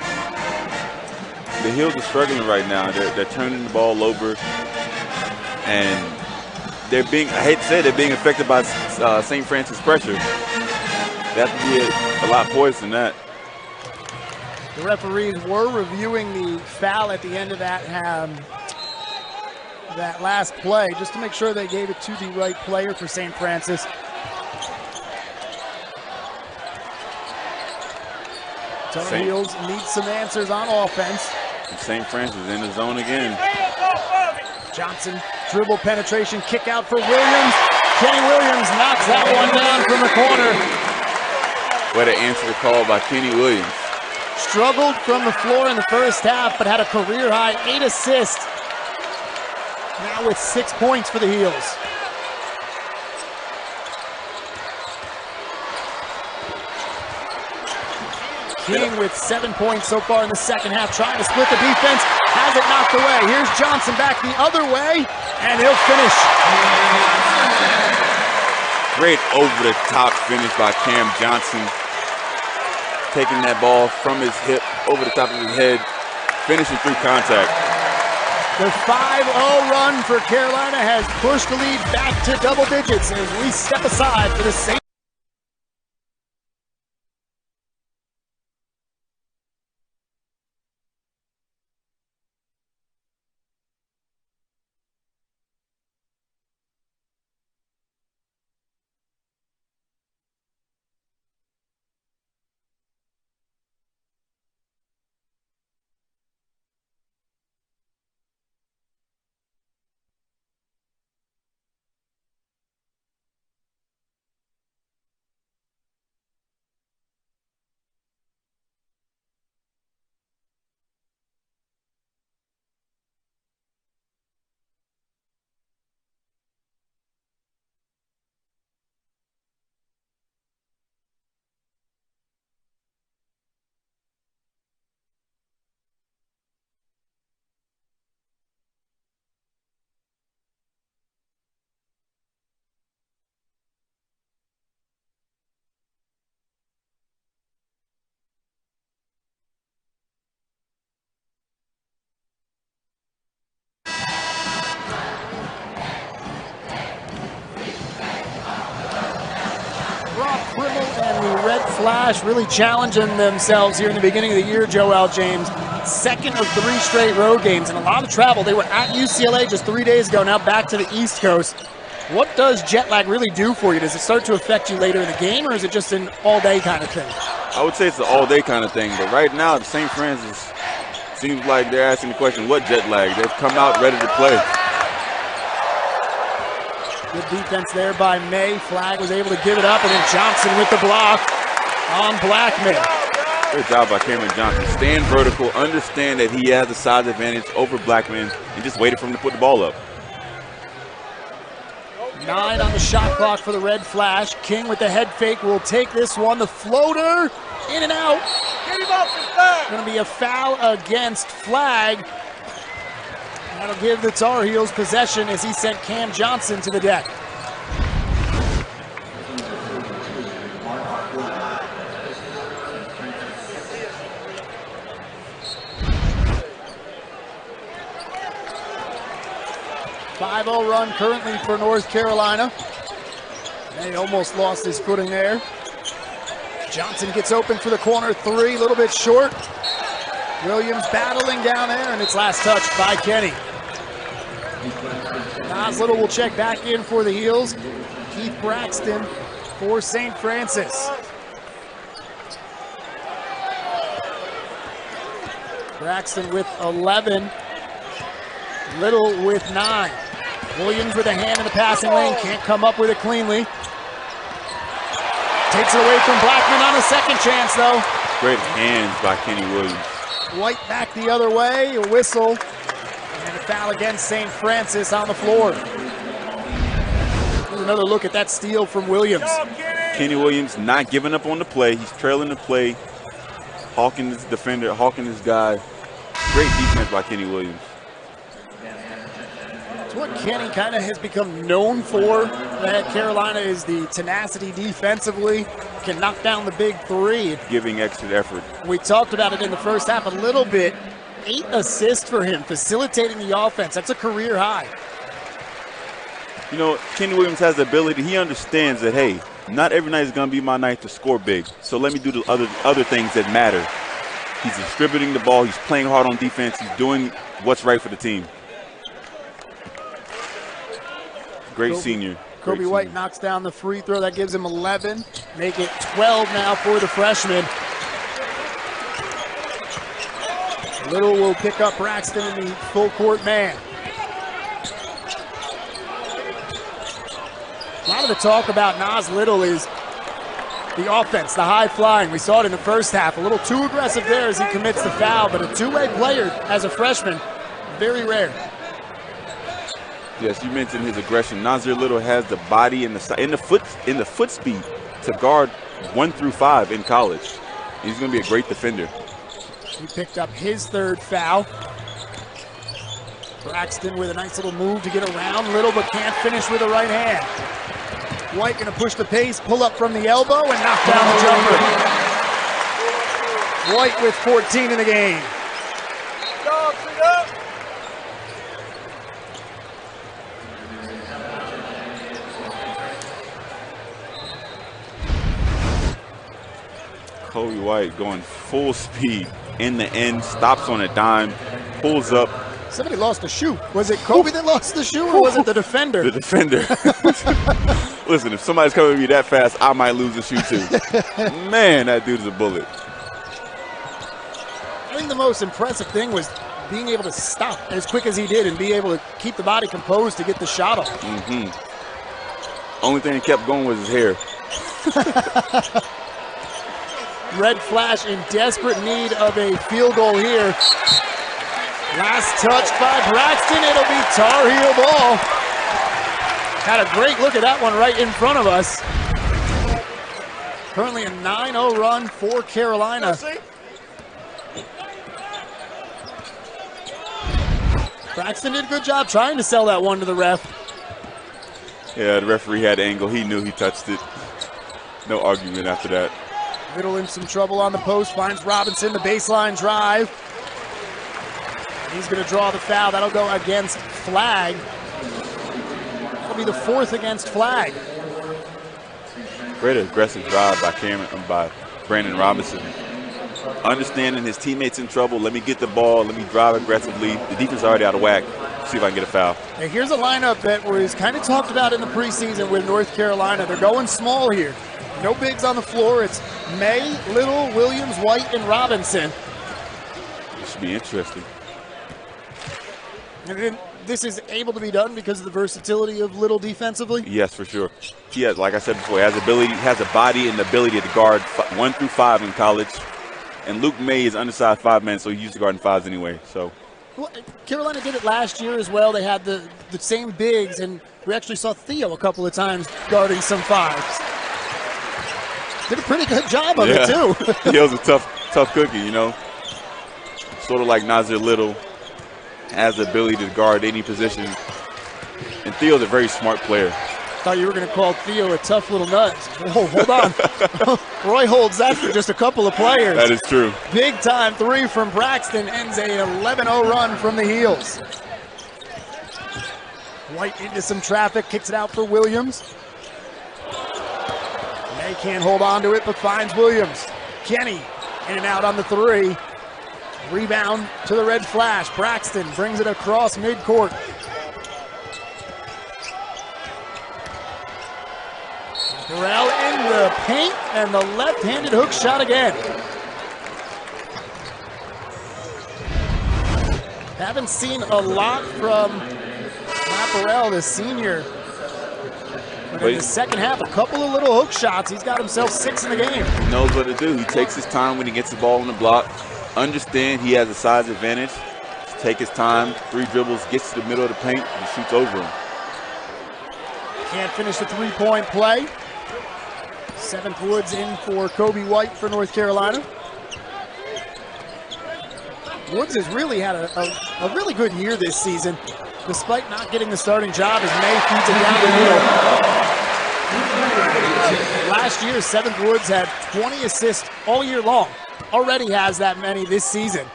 The Heels are struggling right now. They're turning the ball over, and they're being, I hate to say it, they're being affected by St. Francis pressure. They have to be a lot poised than that. The referees were reviewing the foul at the end of that last play, just to make sure they gave it to the right player for St. Francis. Tar Heels need some answers on offense. St. Francis in the zone again. Johnson, dribble penetration, kick out for Williams. Kenny Williams knocks that one down from the corner. Way to answer the call by Kenny Williams. Struggled from the floor in the first half, but had a career-high 8 assists. Now with 6 points for the Heels. King with 7 points so far in the second half, trying to split the defense, has it knocked away. Here's Johnson back the other way, and he'll finish. Great over-the-top finish by Cam Johnson. Taking that ball from his hip, over the top of his head, finishing through contact. The 5-0 run for Carolina has pushed the lead back to double digits as we step aside for the St. Flash really challenging themselves here in the beginning of the year, Joel James. Second of 3 straight road games and a lot of travel. They were at UCLA just 3 days ago, now back to the East Coast. What does jet lag really do for you? Does it start to affect you later in the game, or is it just an all-day kind of thing? I would say it's an all-day kind of thing, but right now, the St. Francis seems like they're asking the question, what jet lag? They've come out ready to play. Good defense there by May. Flag was able to give it up, and then Johnson with the block on Blackman. Good job by Cameron Johnson. Stand vertical, understand that he has the size advantage over Blackman, and just waited for him to put the ball up. 9 on the shot clock for the Red Flash. King with the head fake will take this one. The floater, in and out. Going to be a foul against Flag. That'll give the Tar Heels possession as he sent Cam Johnson to the deck. .50 run currently for North Carolina. And he almost lost his footing there. Johnson gets open for the corner 3, a little bit short. Williams battling down there, and it's last touched by Kenny. Nas Little will check back in for the Heels. Keith Braxton for St. Francis. Braxton with 11. Little with 9. Williams with a hand in the passing lane, can't come up with it cleanly. Takes it away from Blackman on a second chance, though. Great hands by Kenny Williams. White back the other way, a whistle, and a foul against St. Francis on the floor. Here's another look at that steal from Williams. Kenny Williams not giving up on the play. He's trailing the play, hawking his defender, hawking his guy. Great defense by Kenny Williams. What Kenny kind of has become known for at Carolina is the tenacity defensively, can knock down the big 3. Giving extra effort. We talked about it in the first half a little bit. 8 assists for him, facilitating the offense. That's a career high. You know, Kenny Williams has the ability, he understands that, hey, not every night is going to be my night to score big. So let me do the other things that matter. He's distributing the ball. He's playing hard on defense. He's doing what's right for the team. Great senior. Kobe White knocks down the free throw. That gives him 11. Make it 12 now for the freshman. Little will pick up Braxton in the full court man. A lot of the talk about Nas Little is the offense, the high flying. We saw it in the first half. A little too aggressive there as he commits the foul, but a two-way player as a freshman, very rare. Yes, you mentioned his aggression. Nasir Little has the body and the foot speed to guard 1 through 5 in college. He's going to be a great defender. He picked up his 3rd foul. Braxton with a nice little move to get around Little, but can't finish with the right hand. White going to push the pace, pull up from the elbow, and knock down the jumper. White with 14 in the game. Kobe White going full speed in the end, stops on a dime, pulls up. Somebody lost a shoe. Was it Kobe that lost the shoe, or was it the defender? The defender. Listen, if somebody's coming at me that fast, I might lose a shoe too. Man, that dude's a bullet. I think the most impressive thing was being able to stop as quick as he did and be able to keep the body composed to get the shot off. Only thing that kept going was his hair. Red Flash in desperate need of a field goal here. Last touch by Braxton. It'll be Tar Heel ball. Had a great look at that one right in front of us. Currently a 9-0 run for Carolina. Braxton did a good job trying to sell that one to the ref. Yeah, the referee had angle. He knew he touched it. No argument after that. Middle in some trouble on the post, finds Robinson, the baseline drive. He's going to draw the foul. That'll go against Flag. That'll be the 4th against Flag. Great aggressive drive by Cameron, by Brandon Robinson. Understanding his teammates in trouble, let me get the ball, let me drive aggressively. The defense is already out of whack. See if I can get a foul. And here's a lineup that was kind of talked about in the preseason with North Carolina. They're going small here. No bigs on the floor. It's May, Little, Williams, White, and Robinson. This should be interesting. And then this is able to be done because of the versatility of Little defensively? Yes, for sure. He has, like I said before, he has a body and the ability to guard 1 through 5 in college. And Luke May is undersized 5', so he's used to guarding 5s anyway. So, well, Carolina did it last year as well. They had the same bigs, and we actually saw Theo a couple of times guarding some 5s. Did a pretty good job of it, too. Theo's a tough cookie, you know. Sort of like Nasir Little, has the ability to guard any position. And Theo's a very smart player. Thought you were going to call Theo a tough little nut. Oh, hold on. Roy holds that for just a couple of players. That is true. Big time 3 from Braxton ends a 11-0 run from the heels. White into some traffic, kicks it out for Williams. May can't hold on to it, but finds Williams. Kenny in and out on the 3. Rebound to the red flash. Braxton brings it across midcourt. Burrell in the paint, and the left-handed hook shot again. Haven't seen a lot from Matt Burrell, the senior. But in the second half, a couple of little hook shots. He's got himself 6 in the game. He knows what to do. He takes his time when he gets the ball on the block. Understand he has a size advantage. Just take his time, 3 dribbles, gets to the middle of the paint, and shoots over him. Can't finish the 3-point play. 7th Woods in for Kobe White for North Carolina. Woods has really had a really good year this season, despite not getting the starting job as May feeds it down the middle. Last year, 7th Woods had 20 assists all year long. Already has that many this season.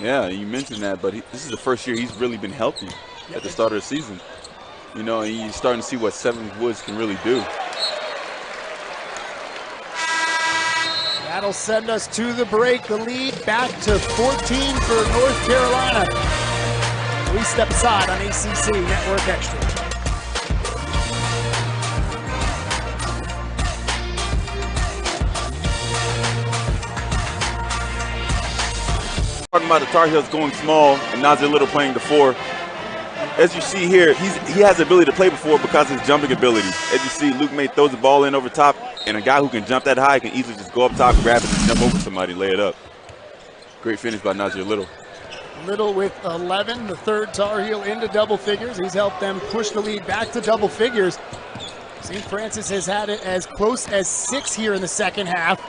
Yeah, you mentioned that, but this is the first year he's really been healthy at the start of the season. You know, and you're starting to see what 7th Woods can really do. That'll send us to the break. The lead back to 14 for North Carolina. We step aside on ACC Network Extra. Talking about the Tar Heels going small and Nasir Little playing the 4. As you see here, he has the ability to play before because of his jumping ability. As you see, Luke May throws the ball in over top, and a guy who can jump that high can easily just go up top, grab it, and jump over somebody, lay it up. Great finish by Nasir Little. Little with 11, the 3rd Tar Heel into double figures. He's helped them push the lead back to double figures. St. Francis has had it as close as 6 here in the second half.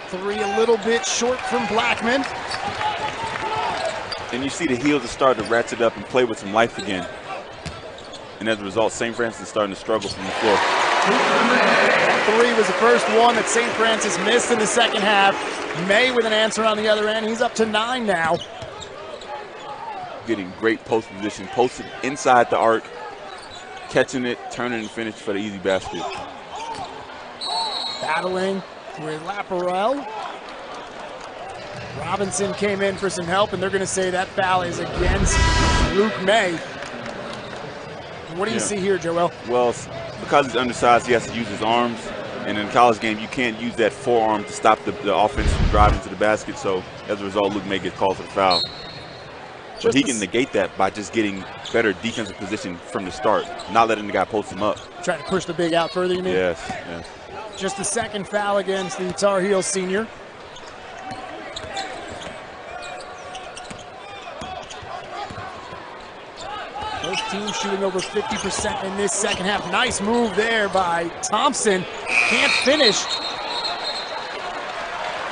3 a little bit short from Blackman. And you see the Heels are starting to ratchet up and play with some life again. And as a result, St. Francis is starting to struggle from the floor. 3 was the first one that St. Francis missed in the second half. May with an answer on the other end. He's up to 9 now. Getting great post position, posted inside the arc, catching it, turning and finish for the easy basket. Battling with Laparelle. Robinson came in for some help, and they're going to say that foul is against Luke May. What do you see here, Joel? Well, because he's undersized, he has to use his arms. And in a college game, you can't use that forearm to stop the offense from driving to the basket. So as a result, Luke May gets called for the foul. But he can negate that by just getting better defensive position from the start, not letting the guy post him up. Trying to push the big out further, you mean? Yes, yes. Just the 2nd foul against the Tar Heel senior. Both teams shooting over 50% in this second half. Nice move there by Thompson. Can't finish.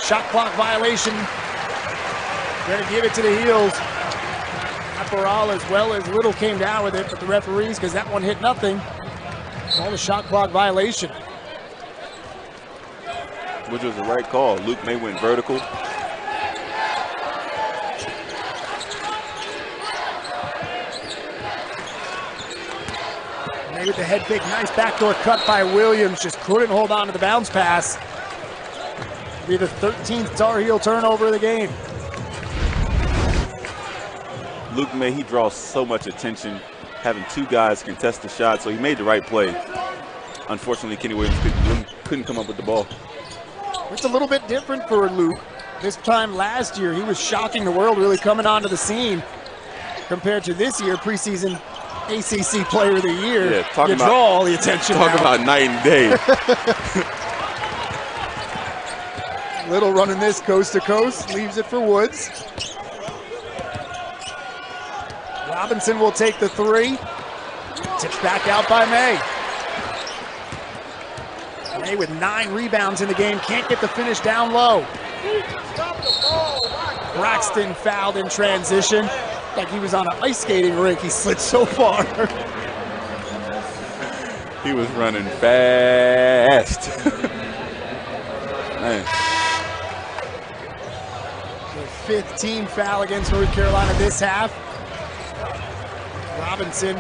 Shot clock violation. Going to give it to the Heels. Apparal as well as Little came down with it, but the referees, because that one hit nothing, called a shot clock violation. Which was the right call. Luke May went vertical. May with the head fake. Nice backdoor cut by Williams. Just couldn't hold on to the bounce pass. Be the 13th Tar Heel turnover of the game. Luke May, he draws so much attention, having two guys contest the shot, so he made the right play. Unfortunately, Kenny Williams couldn't come up with the ball. It's a little bit different for Luke. This time last year, he was shocking the world, really coming onto the scene. Compared to this year, preseason ACC Player of the Year, yeah, you draw all the attention. Talk about night and day. Little running this coast to coast, leaves it for Woods. Robinson will take the three. Tips back out by May. May with 9 rebounds in the game, can't get the finish down low. Braxton fouled in transition. Like he was on an ice skating rink, he slid so far. He was running fast. Man. The 5th team foul against North Carolina this half. Robinson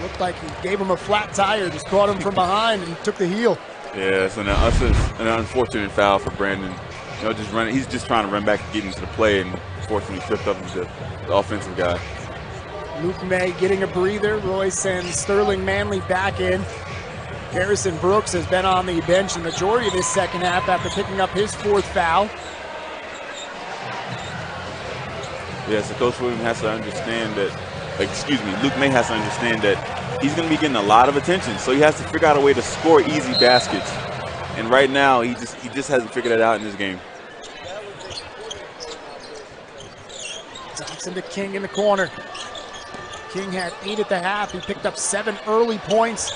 looked like he gave him a flat tire, just caught him from behind and took the heel. Yeah, it's an unfortunate foul for Brandon. You know, just running. He's just trying to run back and get into the play, and unfortunately tripped up the offensive guy. Luke May getting a breather. Roy sends Sterling Manley back in. Harrison Brooks has been on the bench the majority of this second half after picking up his 4th foul. Yeah, so Coach Williams has to understand that, Luke May has to understand that he's going to be getting a lot of attention, so he has to figure out a way to score easy baskets. And right now, he just hasn't figured it out in this game. Thompson to King in the corner. King had 8 at the half. He picked up 7 early points.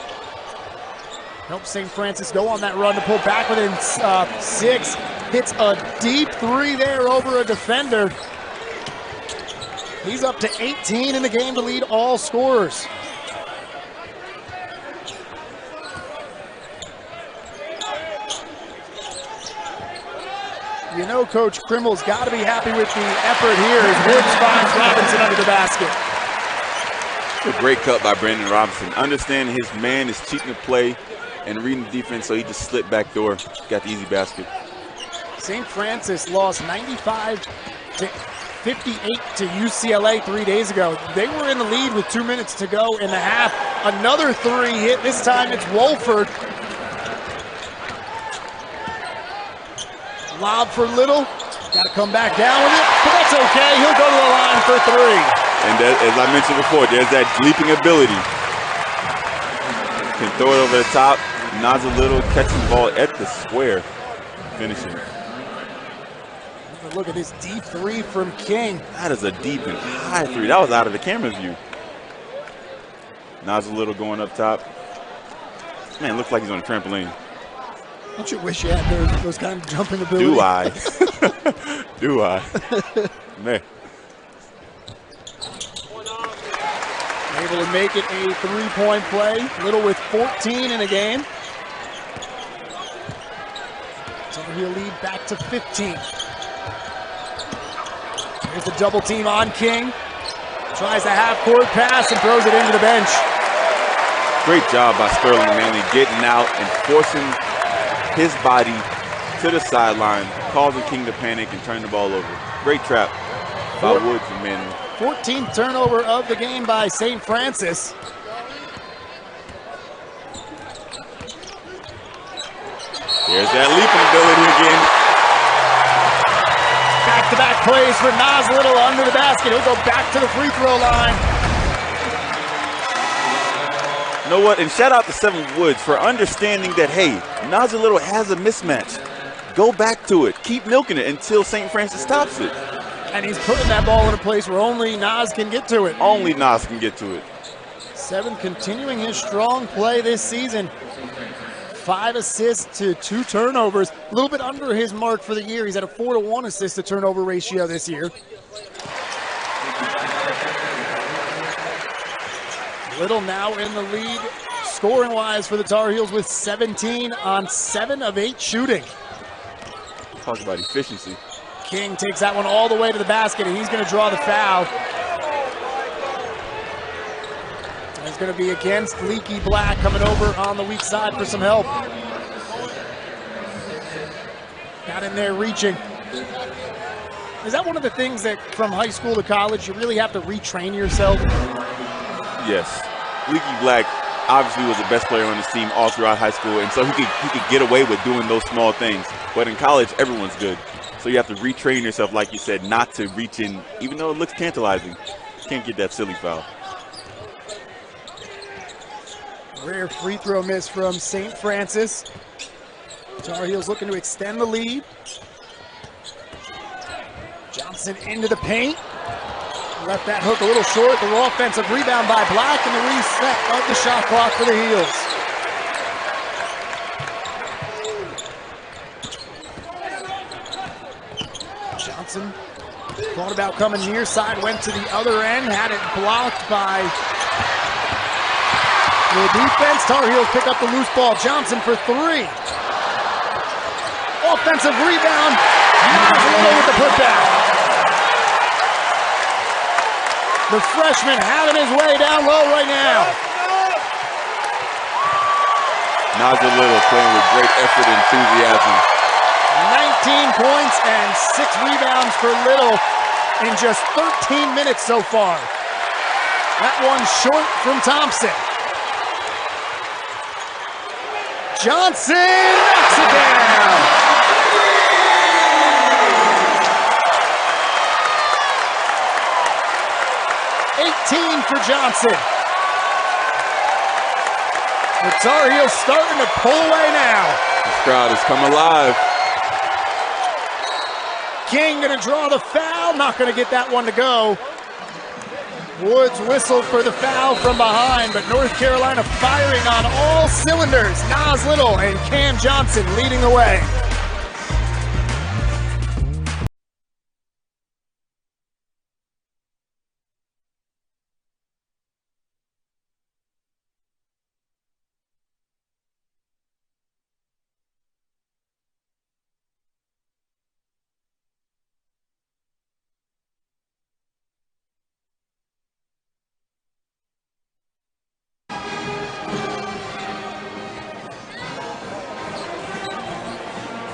Helped St. Francis go on that run to pull back within 6. Hits a deep 3 there over a defender. He's up to 18 in the game to lead all scorers. You know Coach Krimel's got to be happy with the effort here as Woods finds Robinson under the basket. A great cut by Brandon Robinson. Understanding his man is cheating the play and reading the defense, so he just slipped back door, got the easy basket. St. Francis lost 95 to 58 to UCLA 3 days ago. They were in the lead with 2 minutes to go in the half. Another 3 hit. This time it's Wolford. Lob for Little. Got to come back down with it, but that's okay. He'll go to the line for 3. And that, as I mentioned before, there's that leaping ability. Can throw it over the top. Nods a little, catching the ball at the square, finishing. Look at this deep 3 from King. That is a deep and high 3. That was out of the camera view. Nods a little going up top. Man, looks like he's on a trampoline. Don't you wish you had those kind of jumping abilities? Do I? Do I? Man. Able to make it a 3-point play. Little with 14 in a game. So he'll lead back to 15. Here's the double team on King. Tries a half-court pass and throws it into the bench. Great job by Sterling Manley getting out and forcing his body to the sideline, causing King to panic and turn the ball over. Great trap by Woods and Manley. 14th turnover of the game by St. Francis. There's that leaping ability again. Back-to-back plays for Nas Little under the basket. He'll go back to the free throw line. You know what? And shout out to Seven Woods for understanding that, hey, Nas Little has a mismatch. Go back to it. Keep milking it until St. Francis stops it. And he's putting that ball in a place where only Nas can get to it. Only Nas can get to it. Seven continuing his strong play this season. 5 assists to 2 turnovers. A little bit under his mark for the year. He's at a 4-to-1 assist to turnover ratio this year. Little now in the lead scoring-wise for the Tar Heels with 17 on 7 of 8 shooting. Talk about efficiency. King takes that one all the way to the basket, and he's going to draw the foul. As is going to be against Leaky Black, coming over on the weak side for some help. Got in there reaching. Is that one of the things that from high school to college you really have to retrain yourself? Yes. Leaky Black obviously was the best player on his team all throughout high school, and so he could get away with doing those small things. But in college, everyone's good. So you have to retrain yourself, like you said, not to reach in, even though it looks tantalizing. Can't get that silly foul. Rare free throw miss from St. Francis. Tar Heels looking to extend the lead. Johnson into the paint. Left that hook a little short. The offensive rebound by Black, and the reset of the shot clock for the Heels. Johnson thought about coming near side, went to the other end, had it blocked by the defense. Tar Heels pick up the loose ball. Johnson for three. Offensive rebound. Not with the putback. The freshman having his way down low right now. Naza Little playing with great effort and enthusiasm. 19 points and 6 rebounds for Little in just 13 minutes so far. That one short from Thompson. Johnson knocks it down. For Johnson. The Tar Heels starting to pull away now. This crowd has come alive. King gonna draw the foul, not gonna get that one to go. Woods whistled for the foul from behind, but North Carolina firing on all cylinders. Nas Little and Cam Johnson leading the way.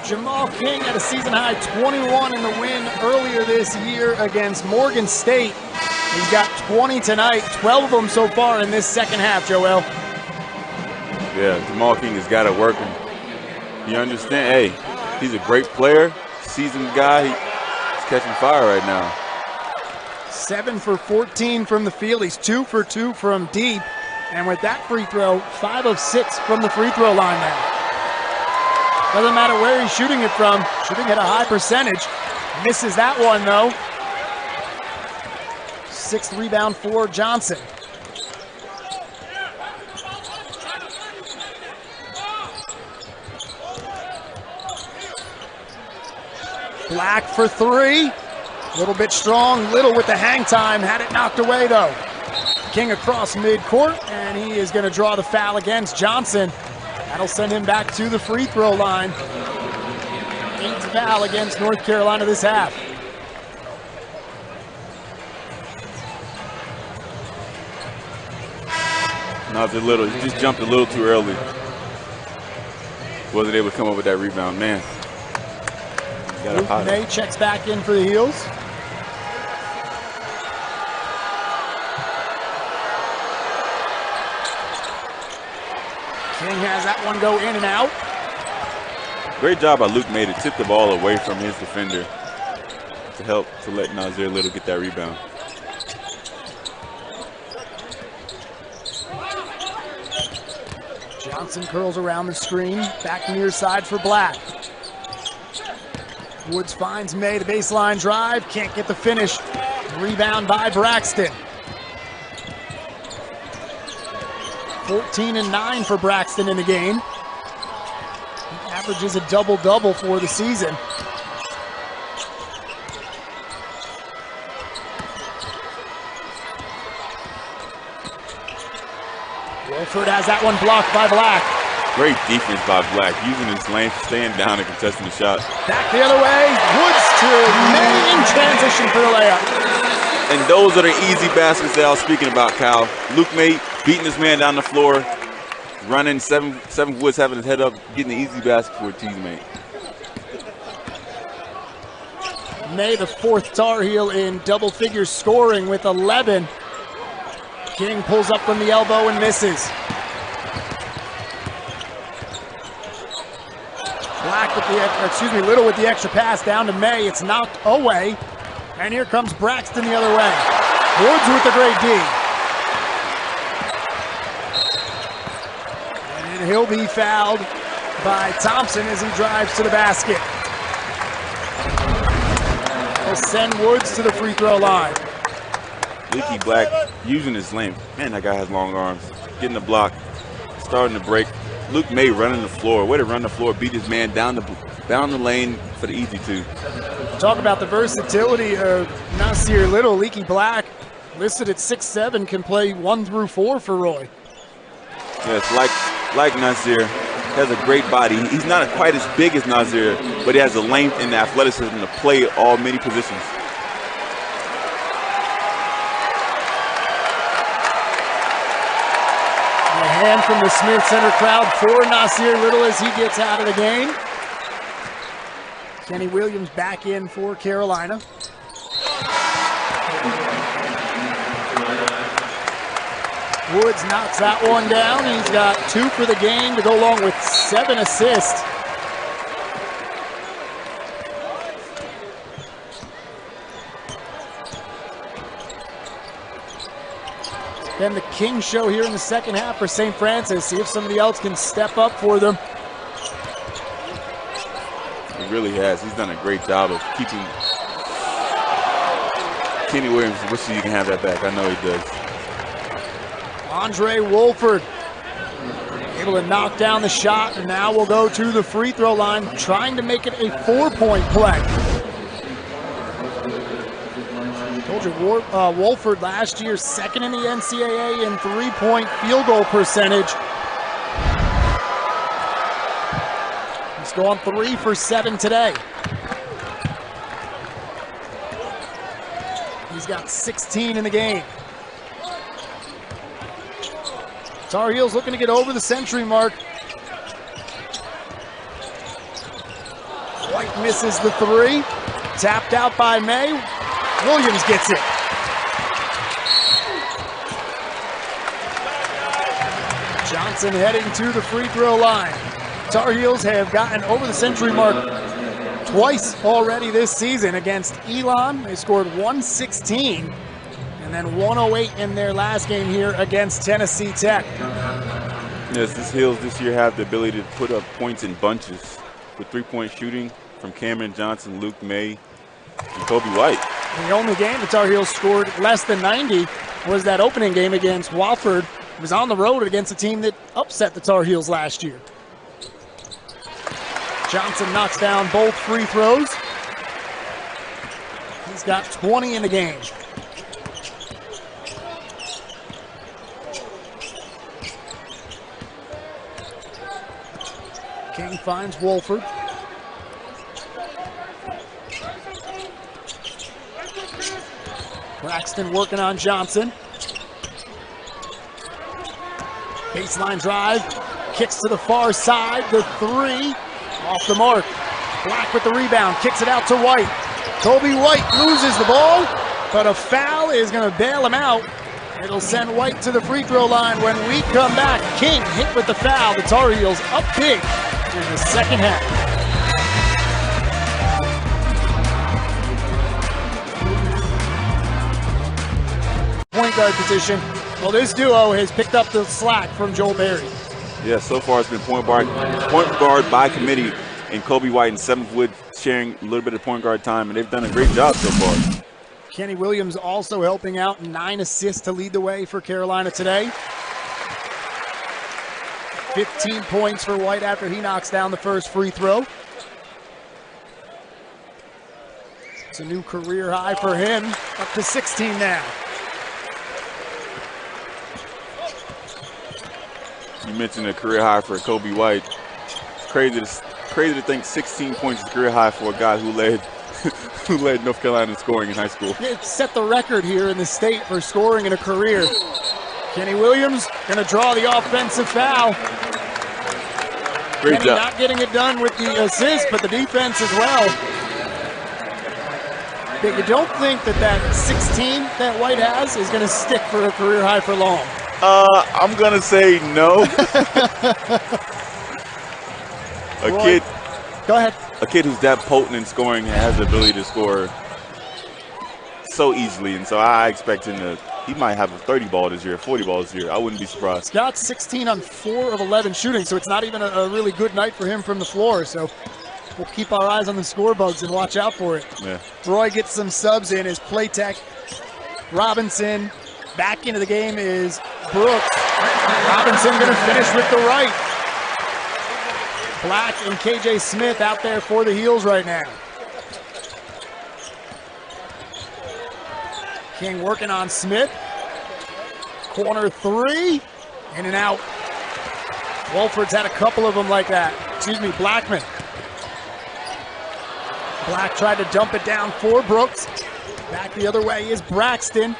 Jamal King had a season-high 21 in the win earlier this year against Morgan State. He's got 20 tonight, 12 of them so far in this second half, Joel. Yeah, Jamal King has got it working. You understand? Hey, he's a great player, seasoned guy. He's catching fire right now. 7 for 14 from the field. He's 2 for 2 from deep. And with that free throw, 5 of 6 from the free throw line now. Doesn't matter where he's shooting it from. Shooting at a high percentage. Misses that one, though. 6th rebound for Johnson. Black for 3. A little bit strong. Little with the hang time. Had it knocked away, though. King across midcourt, and he is going to draw the foul against Johnson. That'll send him back to the free throw line. 8th foul against North Carolina this half. Naza Little, he just jumped a little too early. Wasn't able to come up with that rebound, man. Luke May checks back in for the Heels. King has that one go in and out. Great job by Luke May to tip the ball away from his defender to help to let Nazir Little get that rebound. Johnson curls around the screen, back near side for Black. Woods finds May, the baseline drive, can't get the finish. Rebound by Braxton. 14 and 9 for Braxton in the game. He averages a double-double for the season. Wolford has that one blocked by Black. Great defense by Black, using his length, staying down and contesting the shot. Back the other way, Woods to May in transition for the layup. And those are the easy baskets that I was speaking about, Kyle. Luke May beating this man down the floor, running, seven Woods having his head up, getting the easy basket for a teammate. May, the fourth Tar Heel in double figure scoring with 11. King pulls up from the elbow and misses. Little with the extra pass down to May. It's knocked away. And here comes Braxton the other way. Woods with the great D. And he'll be fouled by Thompson as he drives to the basket. He'll send Woods to the free throw line. Leaky Black using his length. Man, that guy has long arms. Getting the block, starting to break. Luke May running the floor. Way to run the floor, beat his man down the lane for the easy two. Talk about the versatility of Nasir Little. Leaky Black, listed at 6'7", can play 1 through 4 for Roy. Yes, like Nasir, has a great body. He's not quite as big as Nasir, but he has the length and the athleticism to play all many positions. A hand from the Smith Center crowd for Nasir Little as he gets out of the game. Kenny Williams back in for Carolina. Woods knocks that one down. He's got 2 for the game to go along with 7 assists. It's been the King show here in the second half for St. Francis. See if somebody else can step up for them. He really has. He's done a great job of keeping Kenny Williams. Wish he can have that back. I know he does. Andre Wolford able to knock down the shot, and now we'll go to the free throw line, trying to make it a 4-point play. Told you, Wolford last year, second in the NCAA in 3-point field goal percentage. He's gone 3 for 7 today. He's got 16 in the game. Tar Heels looking to get over the century mark. White misses the 3. Tapped out by May. Williams gets it. Johnson heading to the free throw line. Tar Heels have gotten over the century mark twice already this season against Elon. They scored 116 and then 108 in their last game here against Tennessee Tech. Yes, these Heels this year have the ability to put up points in bunches with 3-point shooting from Cameron Johnson, Luke May, and Kobe White. The only game the Tar Heels scored less than 90 was that opening game against Wolford. It was on the road against a team that upset the Tar Heels last year. Johnson knocks down both free throws. He's got 20 in the game. King finds Wolford. Braxton working on Johnson. Baseline drive, kicks to the far side, the 3, off the mark. Black with the rebound, kicks it out to White. Kobe White loses the ball, but a foul is going to bail him out. It'll send White to the free throw line when we come back. King hit with the foul. The Tar Heels up big in the second half. Point guard position. Well, this duo has picked up the slack from Joel Berry. Yeah, so far it's been point guard by committee, and Kobe White and 7th Wood sharing a little bit of point guard time, and they've done a great job so far. Kenny Williams also helping out, 9 assists to lead the way for Carolina today. 15 points for White after he knocks down the first free throw. It's a new career high for him, up to 16 now. You mentioned a career high for Kobe White. It's crazy to think 16 points is a career high for a guy who led who led North Carolina in scoring in high school. It set the record here in the state for scoring in a career. Kenny Williams going to draw the offensive foul. Great Kenny job. not getting it done with the assist, but the defense as well. But you don't think that 16 that White has is going to stick for a career high for long? I'm going to say no. Roy, go ahead. A kid who's that potent in scoring has the ability to score so easily, and so I expect him to. He might have a 30 ball this year, a 40 ball this year. I wouldn't be surprised. Scott 16 on 4 of 11 shooting, so it's not even a really good night for him from the floor. So we'll keep our eyes on the score bugs and watch out for it. Yeah. Roy gets some subs in as Playtech. Robinson back into the game is Brooks. Robinson going to finish with the right. Black and KJ Smith out there for the Heels right now. King working on Smith. Corner 3, in and out. Wolford's had a couple of them like that. Excuse me, Blackman. Black tried to dump it down for Brooks. Back the other way is Braxton.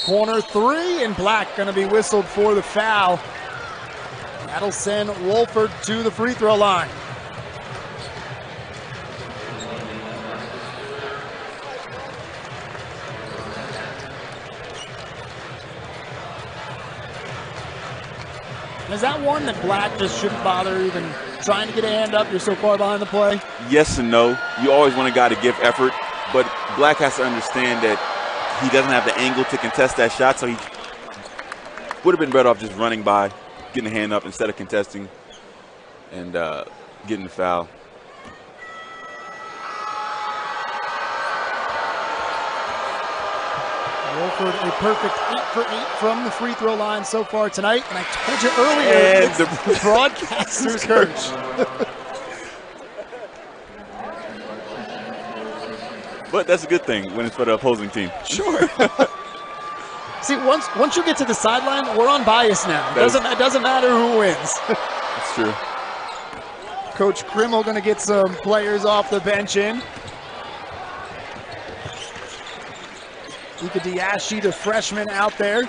Corner 3, and Black gonna be whistled for the foul. That'll send Wolford to the free throw line. Is that one that Black just shouldn't bother even trying to get a hand up? You're so far behind the play. Yes and no. You always want a guy to give effort, but Black has to understand that he doesn't have the angle to contest that shot, so he would have been better off just running by, getting a hand up instead of contesting and getting the foul. Wolford a perfect 8 for 8 from the free throw line so far tonight. And I told you earlier, it's the broadcaster's coach. But that's a good thing when it's for the opposing team. Sure. See, once you get to the sideline, we're unbiased now. It doesn't matter who wins. That's true. Coach Krimmel going to get some players off the bench in. Ika Diashi, the freshman out there,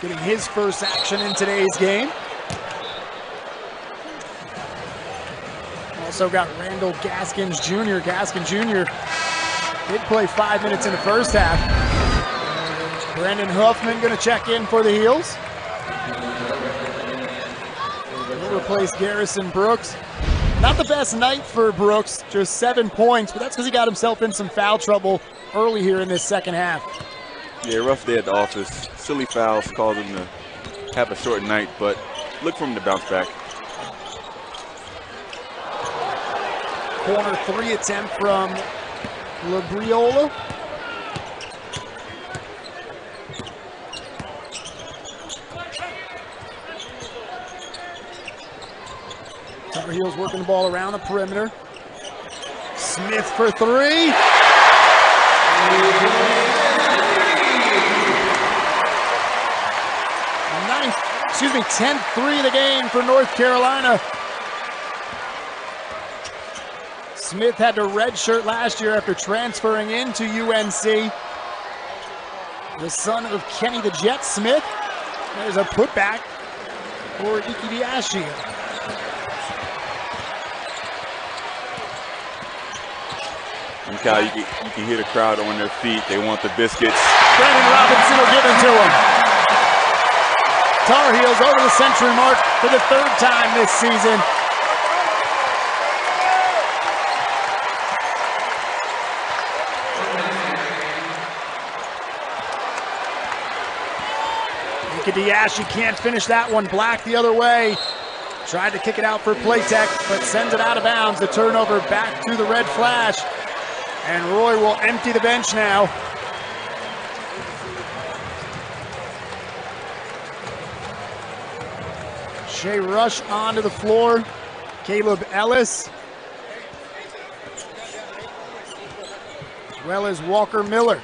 getting his first action in today's game. Also got Randall Gaskins Jr. Gaskins Jr. did play 5 minutes in the first half. Brendan Huffman going to check in for the Heels. He'll replace Garrison Brooks. Not the best night for Brooks, just 7 points, but that's because he got himself in some foul trouble early here in this second half. Yeah, rough day at the office. Silly fouls caused him to have a short night, but look for him to bounce back. Corner 3 attempt from Labriola. Tar Heels working the ball around the perimeter. Smith for 3. 10th 3 of the game for North Carolina. Smith had to redshirt last year after transferring into UNC. The son of Kenny the Jet Smith. There's a putback for Ika Diashi. And Kyle, you can hear the crowd on their feet. They want the biscuits. Brandon Robinson will give them to him. Tar Heels over the century mark for the 3rd time this season. Ika Diashi can't finish that one. Black the other way. Tried to kick it out for Playtech, but sends it out of bounds. The turnover back to the red flash. And Roy will empty the bench now. Shea Rush onto the floor. Caleb Ellis. As well as Walker Miller.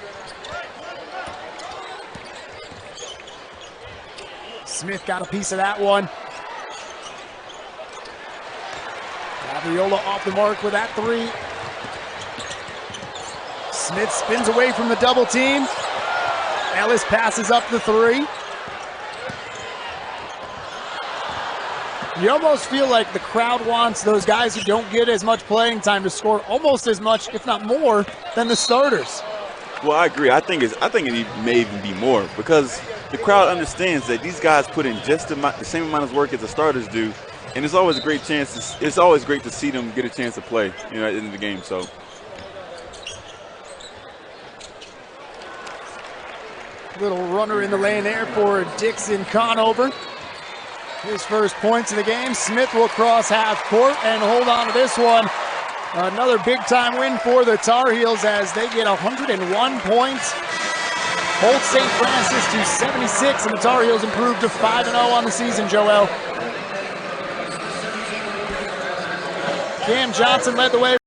Smith got a piece of that one. Labriola off the mark with that 3. Smith spins away from the double team. Ellis passes up the three. You almost feel like the crowd wants those guys who don't get as much playing time to score almost as much, if not more, than the starters. Well, I agree. I think it may even be more because the crowd understands that these guys put in just the same amount of work as the starters do, and it's always a great chance. It's always great to see them get a chance to play, at the end of the game. So. Little runner in the lane there for Dixon Conover. His first points of the game. Smith will cross half court and hold on to this one. Another big-time win for the Tar Heels as they get 101 points. Hold St. Francis to 76, and the Tar Heels improve to 5-0 on the season, Joel. Cam Johnson led the way.